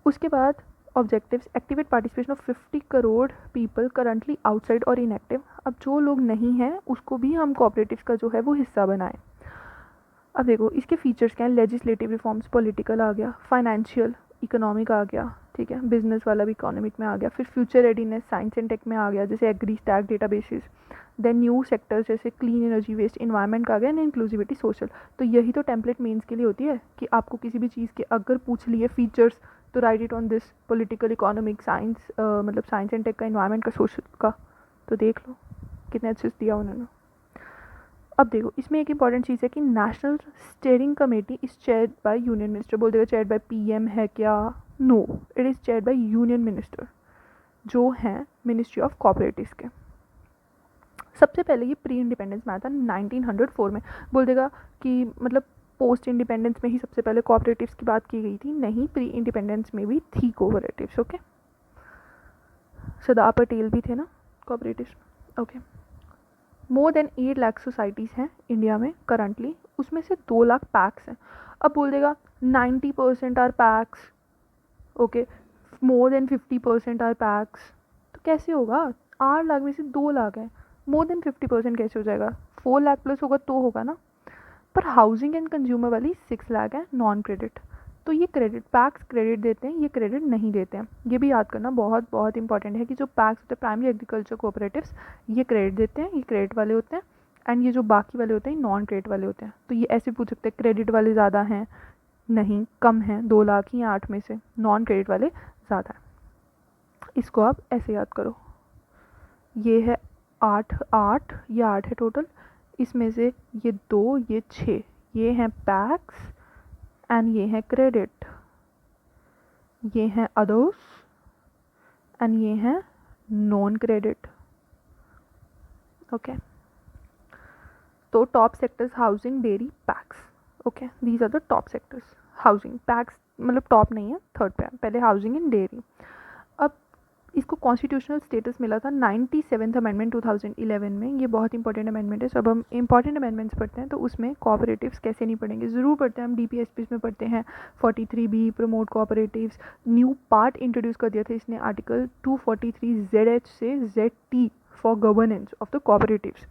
उसके बाद objectives, activate participation of 50 crore people currently outside और इनएक्टिव। अब जो लोग नहीं हैं उसको भी हम कोऑपरेटिव्स का जो है वो हिस्सा बनाएं। अब देखो इसके फीचर्स क्या हैं, लेजिस्लेटिव रिफॉर्म्स, पॉलिटिकल आ गया, फाइनेंशियल इकोनॉमिक आ गया, ठीक है, बिजनेस वाला भी इकोनॉमिक में आ गया, फिर future readiness science and tech में आ गया जैसे agri stack databases, then new sectors जैसे क्लीन एनर्जी वेस्ट इन्वायरमेंट का आ गया, एंड इंक्लूसिविटी सोशल। तो यही तो टेम्पलेट मेंस के लिए होती है कि आपको किसी भी चीज़ के अगर पूछ लिए फीचर्स तो right it on this, political economic science, मतलब साइंस एंड टेक का, इन्वायरमेंट का, सोशल का। तो देख लो कितने अच्छे से दिया उन्होंने। अब देखो इसमें एक इंपॉर्टेंट चीज़ है कि national steering committee is chaired by union minister. बोल देगा चेयर्ड बाय पीएम है क्या, no, it is chaired by union minister जो हैं मिनिस्ट्री ऑफ कोऑपरेटिव्स के। सबसे पहले ये प्री इंडिपेंडेंस में आया था 1904 में। बोल देगा कि मतलब पोस्ट इंडिपेंडेंस में ही सबसे पहले कोऑपरेटिव्स की बात की गई थी, नहीं, प्री इंडिपेंडेंस में भी थी कोऑपरेटिव्स। ओके, सरदार पटेल भी थे ना cooperatives, okay. More then 8 lakh societies हैं इंडिया में करंटली, उसमें से 2 लाख पैक्स हैं। अब बोल देगा 90% are PACS, okay, more than 50% are PACS, तो कैसे होगा, 8 लाख में से 2 लाख है, मोर देन 50% कैसे हो जाएगा, 4 लाख प्लस होगा तो होगा ना। पर हाउसिंग एंड कंज्यूमर वाली 6 लाख है नॉन क्रेडिट। तो ये क्रेडिट पैक्स क्रेडिट देते हैं, ये क्रेडिट नहीं देते हैं, ये भी याद करना बहुत बहुत इंपॉर्टेंट है कि जो पैक्स होते हैं प्राइमरी एग्रीकल्चर कोऑपरेटिव्स ये क्रेडिट देते हैं, ये क्रेडिट वाले होते हैं, एंड ये जो बाकी वाले होते हैं नॉन क्रेडिट वाले होते हैं। तो ये ऐसे पूछ सकते हैं क्रेडिट वाले ज़्यादा हैं, नहीं, कम हैं, 2 लाख ही 8 में से, नॉन क्रेडिट वाले ज़्यादा हैं। इसको आप ऐसे याद करो, ये है 8 ये 8 है टोटल, इसमें से ये 2 ये 6 ये हैं पैक्स एंड ये हैं क्रेडिट, ये हैं अदर्स एंड ये हैं नॉन क्रेडिट। ओके, तो top sectors housing, dairy, PACS, okay, these are the top sectors. Housing, PACS मतलब टॉप नहीं है, थर्ड पे है, पहले हाउसिंग एंड डेयरी। अब इसको कॉन्स्टिट्यूशनल स्टेटस मिला था 97th अमेंडमेंट 2011 में, ये बहुत इंपॉर्टेंट अमेंडमेंट है। सब हम इंपॉर्टेंट अमेंडमेंट्स पढ़ते हैं तो उसमें कोऑपरेटिव्स कैसे नहीं पढ़ेंगे, ज़रूर पढ़ते हैं हम, डीपीएसपी में पढ़ते हैं। 43B promote cooperatives, new part introduce कर दिया था इसने आर्टिकल 243 ZH से ZT for governance of the cooperatives.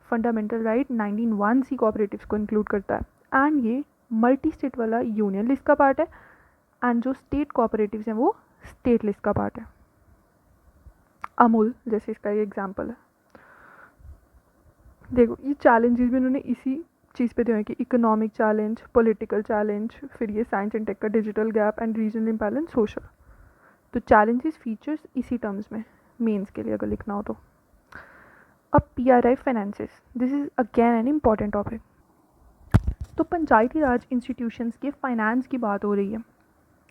Fundamental right 19(1) cooperatives को इंक्लूड करता है, एंड ये मल्टी स्टेट वाला यूनियन लिस्ट का पार्ट है, एंड जो स्टेट कोऑपरेटिव्स हैं वो स्टेट लिस्ट का पार्ट है। अमूल जैसे इसका ये एग्जाम्पल है। देखो ये चैलेंजेस भी उन्होंने इसी चीज़ पे दिए हैं कि इकोनॉमिक चैलेंज, पॉलिटिकल चैलेंज, फिर ये साइंस एंड टेक का digital gap and regional imbalance, social. तो चैलेंजेस फीचर्स इसी टर्म्स में मेंस के लिए अगर लिखना हो तो। अब PRI finances, this is again an important topic. तो पंचायती राज इंस्टीट्यूशंस के फाइनेंस की बात हो रही है।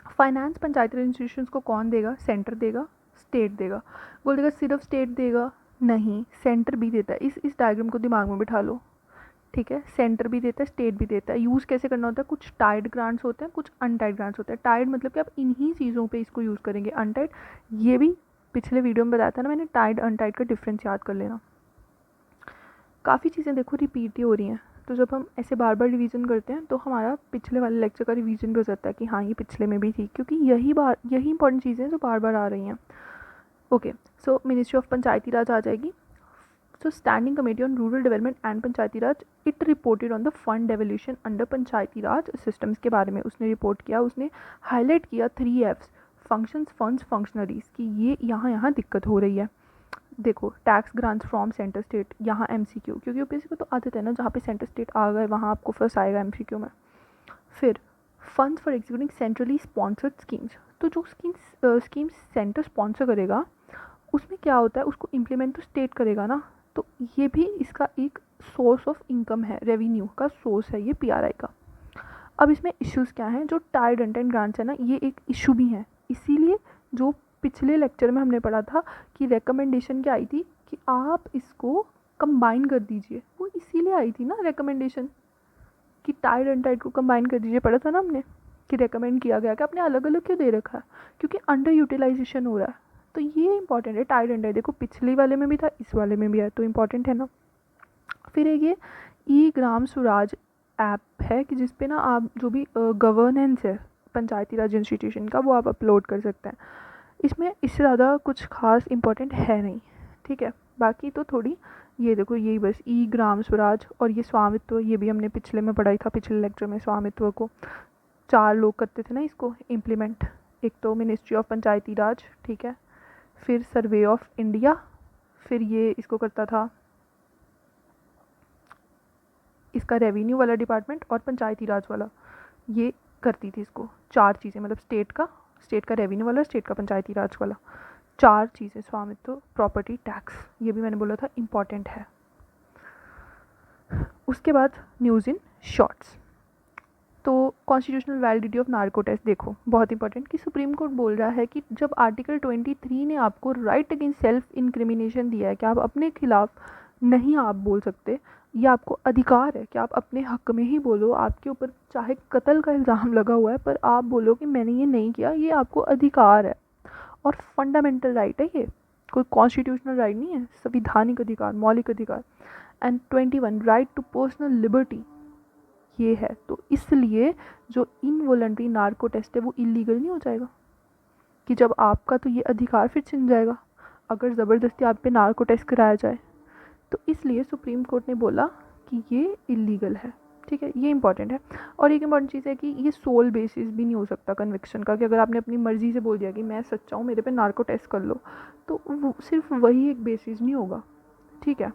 फाइनेंस पंचायती राज इंस्टीट्यूशंस को कौन देगा, सेंटर देगा, स्टेट देगा। बोल देगा सिर्फ स्टेट देगा, नहीं, सेंटर भी देता है। इस डायग्राम को दिमाग में बिठा लो, ठीक है, सेंटर भी देता है, स्टेट भी देता है। यूज़ कैसे करना होता है, कुछ टाइड ग्रांट्स होते हैं, कुछ अनटाइड ग्रांट्स होते हैं। टाइड मतलब कि आप इन्हीं चीज़ों पे इसको यूज़ करेंगे, अनटाइड ये भी पिछले वीडियो में बताया था ना मैंने, टाइड अनटाइड का डिफरेंस याद कर लेना। काफ़ी चीज़ें देखो रिपीट ही हो रही हैं, तो जब हम ऐसे बार बार रिवीजन करते हैं तो हमारा पिछले वाले लेक्चर का रिवीजन भी हो जाता है कि हाँ ये पिछले में भी थी, क्योंकि यही इंपॉर्टेंट चीज़ें जो बार बार आ रही हैं। Okay, so ministry of Panchayati Raj आ जाएगी। So standing committee on rural development and Panchayati Raj, it reported on the fund devolution under Panchayati Raj systems के बारे में उसने रिपोर्ट किया। उसने हाईलाइट किया 3 Fs, फंक्शंस, फंड्स, फंक्शनरीज, कि ये यहाँ दिक्कत हो रही है। देखो tax grants from centre state, यहाँ MCQ, क्योंकि यूपीएससी को तो आदत है ना, जहाँ पे सेंटर स्टेट आ गए वहाँ आपको फर्स्ट आएगा MCQ में। फिर funds for executing centrally sponsored schemes, तो जो स्कीम्स सेंटर स्पॉन्सर करेगा उसमें क्या होता है, उसको इम्प्लीमेंट तो स्टेट करेगा ना, तो ये भी इसका एक सोर्स ऑफ इनकम है, रेवेन्यू का सोर्स है ये PRI का। अब इसमें इश्यूज़ क्या हैं, जो टाइड एंड ग्रांट्स है ना, ये एक इशू भी है। इसीलिए जो पिछले लेक्चर में हमने पढ़ा था कि रिकमेंडेशन क्या आई थी कि आप इसको कंबाइन कर दीजिए, वो इसीलिए आई थी ना रिकमेंडेशन कि टाइड एंड टाइड को कंबाइन कर दीजिए, पढ़ा था ना हमने कि रेकमेंड किया गया कि आपने अलग अलग क्यों दे रखा है, क्योंकि अंडर यूटिलाइजेशन हो रहा है। तो ये इंपॉर्टेंट है, टाइड एंड टाइड देखो पिछले वाले में भी था, इस वाले में भी है, तो इंपॉर्टेंट है ना। फिर एक ये ग्राम स्वराज ऐप है कि जिसपे ना आप जो भी गवर्नेंस है पंचायती राज इंस्टीट्यूशन का वो आप अपलोड कर सकते हैं। इसमें इससे ज़्यादा कुछ खास इंपॉर्टेंट है नहीं, ठीक है। बाकी तो थोड़ी ये देखो यही बस ग्राम स्वराज और ये स्वामित्व, ये भी हमने पिछले में पढ़ाई था, पिछले लेक्चर में। स्वामित्व को 4 लोग करते थे ना इसको इम्प्लीमेंट, एक तो मिनिस्ट्री ऑफ पंचायती राज, ठीक है, फिर सर्वे ऑफ इंडिया, फिर ये इसको करता था इसका रेवेन्यू वाला डिपार्टमेंट, और पंचायती राज वाला ये करती थी इसको। 4 चीज़ें, मतलब स्टेट का रेवेन्यू वाला, स्टेट का पंचायती राज वाला, 4 चीज़ें, स्वामित्व, प्रॉपर्टी, टैक्स, ये भी मैंने बोला था इम्पॉर्टेंट है। उसके बाद न्यूज़ इन शॉर्ट्स, तो constitutional validity of narco test, देखो बहुत इंपॉर्टेंट कि सुप्रीम कोर्ट बोल रहा है कि जब आर्टिकल 23 ने आपको राइट अगेंस्ट सेल्फ इंक्रिमिनेशन दिया है कि आप अपने खिलाफ नहीं आप बोल सकते, ये आपको अधिकार है कि आप अपने हक में ही बोलो, आपके ऊपर चाहे कत्ल का इल्ज़ाम लगा हुआ है पर आप बोलो कि मैंने ये नहीं किया, ये आपको अधिकार है और फंडामेंटल राइट है, ये कोई कॉन्स्टिट्यूशनल राइट नहीं है, संविधानिक अधिकार, मौलिक अधिकार। And 21 right to personal liberty ये है, तो इसलिए जो इनवॉलंटरी नार्को टेस्ट है वो इलीगल नहीं हो जाएगा कि जब आपका तो ये अधिकार फिर छिन जाएगा अगर ज़बरदस्ती आप पे नार्को टेस्ट कराया जाए, तो इसलिए सुप्रीम कोर्ट ने बोला कि ये इलीगल है, ठीक है, ये इंपॉर्टेंट है। और एक इंपॉर्टेंट चीज़ है कि ये सोल बेसिस भी नहीं हो सकता कन्विक्शन का, कि अगर आपने अपनी मर्ज़ी से बोल दिया कि मैं सच्चा हूँ मेरे पे नार्को टेस्ट कर लो, तो सिर्फ वही एक बेसिस नहीं होगा, ठीक है।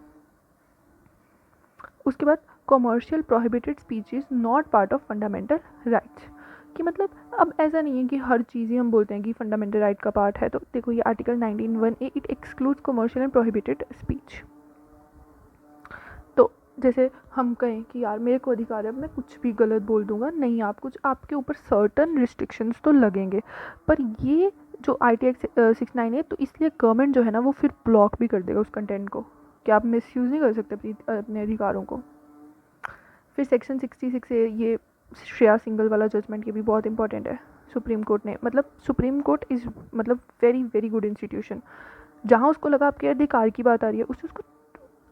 उसके बाद commercial prohibited speech is not part of fundamental rights, कि मतलब अब ऐसा नहीं है कि हर चीज़ ही हम बोलते हैं कि फंडामेंटल राइट का पार्ट है। तो देखो ये article 19(1)(a) it excludes commercial and prohibited speech. तो जैसे हम कहें कि यार मेरे को अधिकार है, मैं कुछ भी गलत बोल दूंगा, नहीं, आप कुछ, आपके ऊपर सर्टन रिस्ट्रिक्शंस तो लगेंगे, पर ये जो ITAC 69 है, तो इसलिए गवर्नमेंट जो है ना वो फिर ब्लॉक भी कर देगा उस कंटेंट को कि आप मिसयूज़ नहीं कर सकते अपने अधिकारों को। फिर सेक्शन 66A, ये श्रेया सिंगल वाला जजमेंट, ये भी बहुत इंपॉर्टेंट है। सुप्रीम कोर्ट ने, मतलब सुप्रीम कोर्ट इज़ मतलब वेरी वेरी गुड इंस्टीट्यूशन, जहाँ उसको लगा आपके अधिकार की बात आ रही है उसने उसको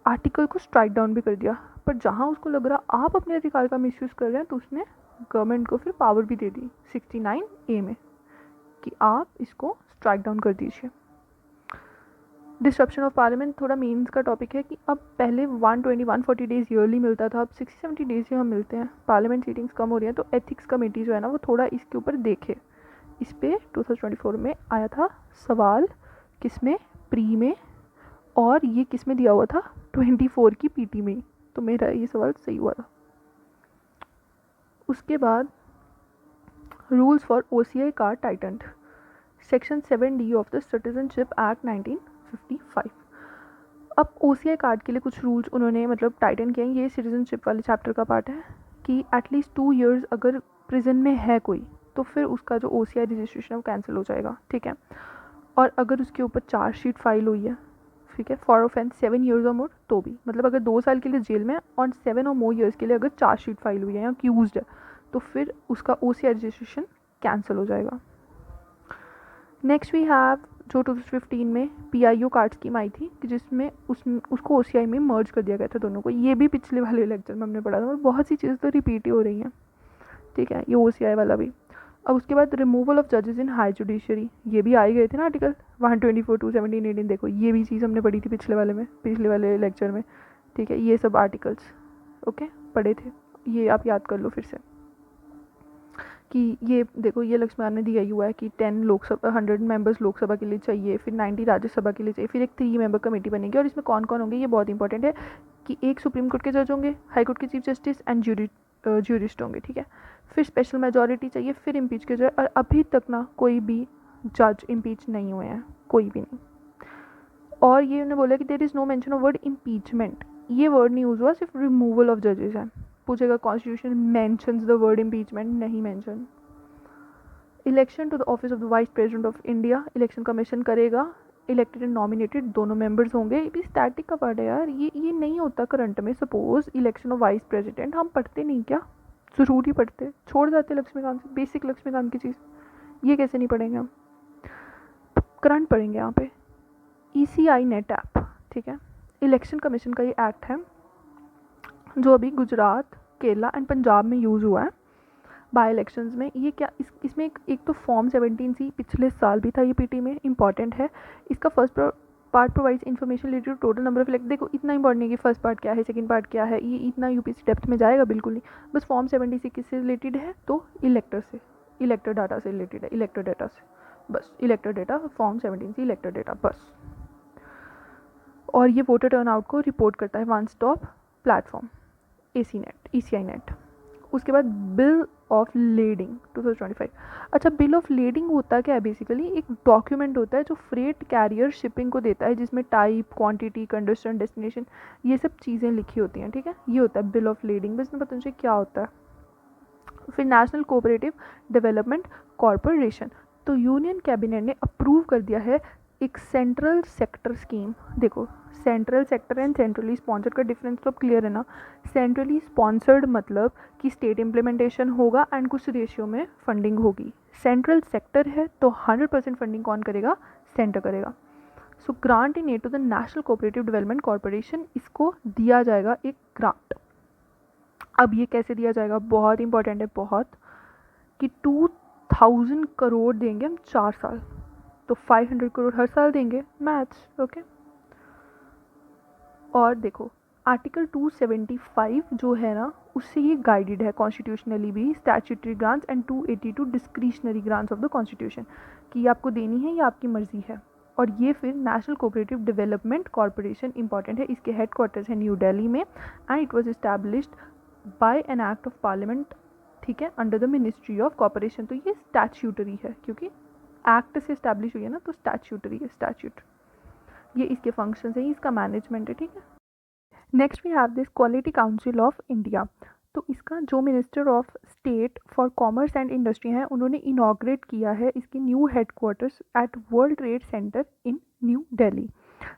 आर्टिकल को स्ट्राइक डाउन भी कर दिया, पर जहाँ उसको लग रहा आप अपने अधिकार का मिसयूज़ कर रहे हैं तो उसने गवर्नमेंट को फिर पावर भी दे दी 69A में कि आप इसको स्ट्राइक डाउन कर दीजिए। डिस्ट्रप्शन ऑफ पार्लियामेंट थोड़ा मीन्स का टॉपिक है कि अब पहले 140 डेज़ ईयरली मिलता था, अब 60-70 डेज़ ही हम मिलते हैं, पार्लियामेंट सीटिंग्स कम हो रही हैं, तो एथिक्स कमेटी जो है ना वो थोड़ा इसके ऊपर देखे। इस पर 2024 में आया था सवाल, किसमें, प्री में, और ये किस में दिया हुआ था 24 की PT में, तो मेरा ये सवाल सही हुआ था। उसके बाद rules for OCI card tightened, section 7D of the citizenship act 1955। अब OCI कार्ड के लिए कुछ रूल्स उन्होंने मतलब टाइटन किए हैं, ये सिटीजनशिप वाले चैप्टर का पार्ट है कि एटलीस्ट 2 years अगर प्रिजन में है कोई तो फिर उसका जो OCI रजिस्ट्रेशन है वो कैंसिल हो जाएगा, ठीक है। और अगर उसके ऊपर चार्जशीट फाइल हुई है, ठीक है, फॉर ऑफेंस 7 years और मोर, तो भी मतलब अगर 2 साल के लिए जेल में और 7 और मोर ईयर्स के लिए अगर चार्जशीट फाइल हुई है या अक्यूज्ड है तो फिर उसका OCI रजिस्ट्रेशन कैंसिल हो जाएगा। नेक्स्ट वी हैव जो 2015 में PIO कार्ड स्कीम आई थी कि जिसमें उसको OCI में मर्ज कर दिया गया था दोनों को, ये भी पिछले वाले लेक्चर में हमने पढ़ा था और बहुत सी चीज़ें तो रिपीट ही हो रही हैं, ठीक है, ये OCI वाला भी। अब उसके बाद रिमूवल ऑफ जजेस इन हाई जुडिशरी, ये भी आ ही गए थे ना आर्टिकल 124, 217, 18, देखो ये भी चीज़ हमने पढ़ी थी पिछले वाले लेक्चर में, ठीक है, ये सब आर्टिकल्स ओके पढ़े थे, ये आप याद कर लो फिर से। कि ये देखो ये लक्ष्मण ने दिया ही हुआ है कि 100 मेंबर्स लोकसभा के लिए चाहिए, फिर 90 राज्यसभा के लिए चाहिए, फिर एक 3 मेंबर कमेटी बनेगी और इसमें कौन कौन होंगे ये बहुत इंपॉर्टेंट है कि एक सुप्रीम कोर्ट के जज होंगे, हाई कोर्ट के चीफ जस्टिस एंड ज्यूरिस्ट होंगे, ठीक है। फिर स्पेशल मेजोरिटी चाहिए, फिर इम्पीच के जज, और अभी तक ना कोई भी जज इम्पीच नहीं हुए हैं, कोई भी नहीं। और ये उन्होंने बोला कि there is no mention of word impeachment, ये वर्ड नहीं यूज़ हुआ, सिर्फ रिमूवल ऑफ जजेस है। पूछेगा constitution mentions the word impeachment, नहीं mention. Election to the office of the vice president of India, election commission करेगा, इलेक्टेड एंड नॉमिनेटेड दोनों मेंबर्स होंगे। ये भी स्टैटिक का वर्ड है यार, ये नहीं होता करंट में। Suppose election of vice president हम पढ़ते नहीं क्या, ज़रूरी पढ़ते, छोड़ जाते लक्ष्मीकांत से, बेसिक लक्ष्मीकांत की चीज़, ये कैसे नहीं पढ़ेंगे हम, करंट पढ़ेंगे यहाँ पे। ECI नेट ऐप, ठीक है, इलेक्शन कमीशन का ये एक्ट है जो अभी गुजरात, केरला एंड पंजाब में यूज़ हुआ है बाई इलेक्शंस में। ये क्या इसमें एक तो फॉर्म 17C पिछले साल भी था, ये पीटी में इंपॉर्टेंट है। इसका first part provides information related to total number of elect, देखो इतना इंपॉर्टेंट नहीं कि फर्स्ट पार्ट क्या है, सेकंड पार्ट क्या है, ये इतना यूपीसी डेप्थ में जाएगा बिल्कुल नहीं। बस फॉर्म 70 किससे रिलेटेड है, तो इलेक्टर से, इलेक्टर डाटा से रिलेटेड है, इलेक्टर डाटा से, बस इलेक्टर डाटा, फॉर्म 17C इलेक्टर डाटा बस। और ये वोटर टर्नआउट को रिपोर्ट करता है one stop platform, ECI net. उसके बाद बिल ऑफ लेडिंग 2025। अच्छा, बिल ऑफ लेडिंग होता क्या है, बेसिकली एक डॉक्यूमेंट होता है जो फ्रेट कैरियर शिपिंग को देता है, जिसमें टाइप, क्वांटिटी, कंडीशन, डेस्टिनेशन, ये सब चीज़ें लिखी होती हैं, ठीक है। ये होता है बिल ऑफ लेडिंग, बस पता मुझे क्या होता है। फिर नेशनल कोऑपरेटिव डेवलपमेंट कॉरपोरेशन, तो यूनियन कैबिनेट ने अप्रूव कर दिया है एक सेंट्रल सेक्टर स्कीम। देखो central sector and centrally sponsored का डिफरेंस तो क्लियर है ना। सेंट्रली स्पॉन्सर्ड मतलब कि स्टेट इम्प्लीमेंटेशन होगा एंड कुछ रेशियो में फंडिंग होगी। सेंट्रल सेक्टर है तो 100% फंडिंग कौन करेगा, सेंटर करेगा। So grant in aid to the national cooperative development corporation, इसको दिया जाएगा एक ग्रांट। अब ये कैसे दिया जाएगा, बहुत इंपॉर्टेंट है बहुत, कि 2000 करोड़ देंगे हम 4 साल, तो 500 करोड़ हर साल देंगे, मैथ्स ओके। और देखो आर्टिकल 275 जो है ना, उससे ये गाइडेड है कॉन्स्टिट्यूशनली भी, statutory grants and 282 discretionary grants of the constitution, कि ये आपको देनी है, ये आपकी मर्जी है। और ये फिर national cooperative development corporation important है, इसके हेडक्वार्टर्स है न्यू दिल्ली में, and it was established bye an act of parliament, ठीक है, under the ministry of corporation. तो ये स्टैट्यूटरी है, क्योंकि एक्ट से इस्टेब्लिश हुई है ना, तो स्टैट्यूटरी है, स्टैट्यूट। ये इसके फंक्शंस है, इसका मैनेजमेंट है, ठीक है। Next we have this quality council of India, तो इसका जो minister of state for commerce and industry हैं, उन्होंने इनॉग्रेट किया है इसकी new headquarters at world trade centre in new Delhi.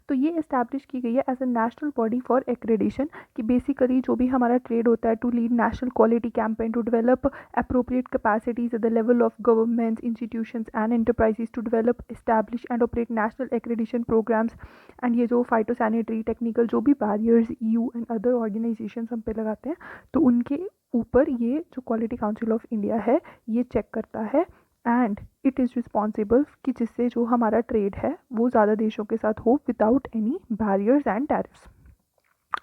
तो ये इस्टेब्लिश की गई है as a national body for accreditation, कि बेसिकली जो भी हमारा ट्रेड होता है, to lead national quality campaign, to develop appropriate capacities at the level of governments, institutions and enterprises, to develop, establish and operate national accreditation programs. And ये जो phytosanitary technical जो भी barriers EU and other organization हम पे लगाते हैं, तो उनके ऊपर ये जो क्वालिटी काउंसिल ऑफ इंडिया है ये चेक करता है, एंड इट इज़ रिस्पॉन्सिबल कि जिससे जो हमारा ट्रेड है वो ज़्यादा देशों के साथ हो without any barriers and tariffs.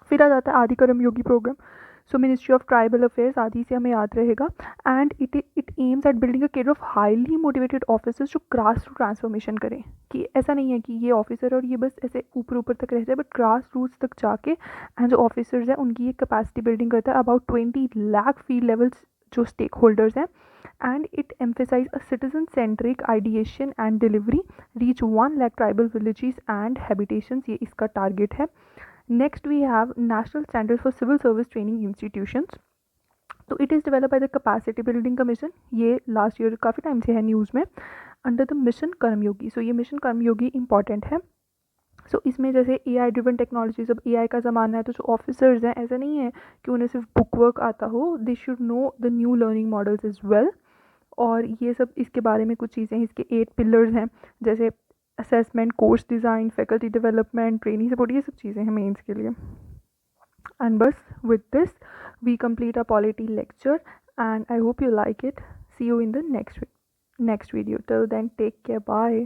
फिर आ जाता है Adi Karmayogi programme. So ministry of tribal affairs, Adi से हमें याद रहेगा, and it aims at building a cadre of highly motivated officers जो ग्रास रूट ट्रांसफॉर्मेशन करें, कि ऐसा नहीं है कि ये ऑफिसर और ये बस ऐसे ऊपर ऊपर तक रह जाए, बट ग्रास रूट्स तक जाके एंड जो ऑफिसर्स हैं उनकी ये कैपेसिटी बिल्डिंग करता है। अबाउट 20 लाख फील्ड लेवल्स जो स्टेक होल्डर्स हैं, and it emphasizes a citizen-centric ideation and delivery, reach 1 lakh tribal villages and habitations, ये इसका टारगेट है। Next we have national standards for civil service training institutions, तो it is develop by the capacity building commission, ये last year काफ़ी time से है news में, under the mission Karmayogi. So ये मिशन कर्मयोगी इंपॉर्टेंट है। सो इसमें जैसे AI ड्रिवन टेक्नोलॉजी, जब AI का ज़माना है, तो जो ऑफिसर्स हैं ऐसा नहीं है कि उन्हें सिर्फ बुक वर्क आता हो, they should know the new learning models is well. और ये सब इसके बारे में कुछ चीज़ें, इसके 8 पिलर्स हैं, जैसे assessment, course design, faculty development, training support, ये सब चीज़ें हैं मेंस के लिए। एंड बस with this we complete a polity lecture, and I hope you like it. See you in the next video. Till then take care, bye.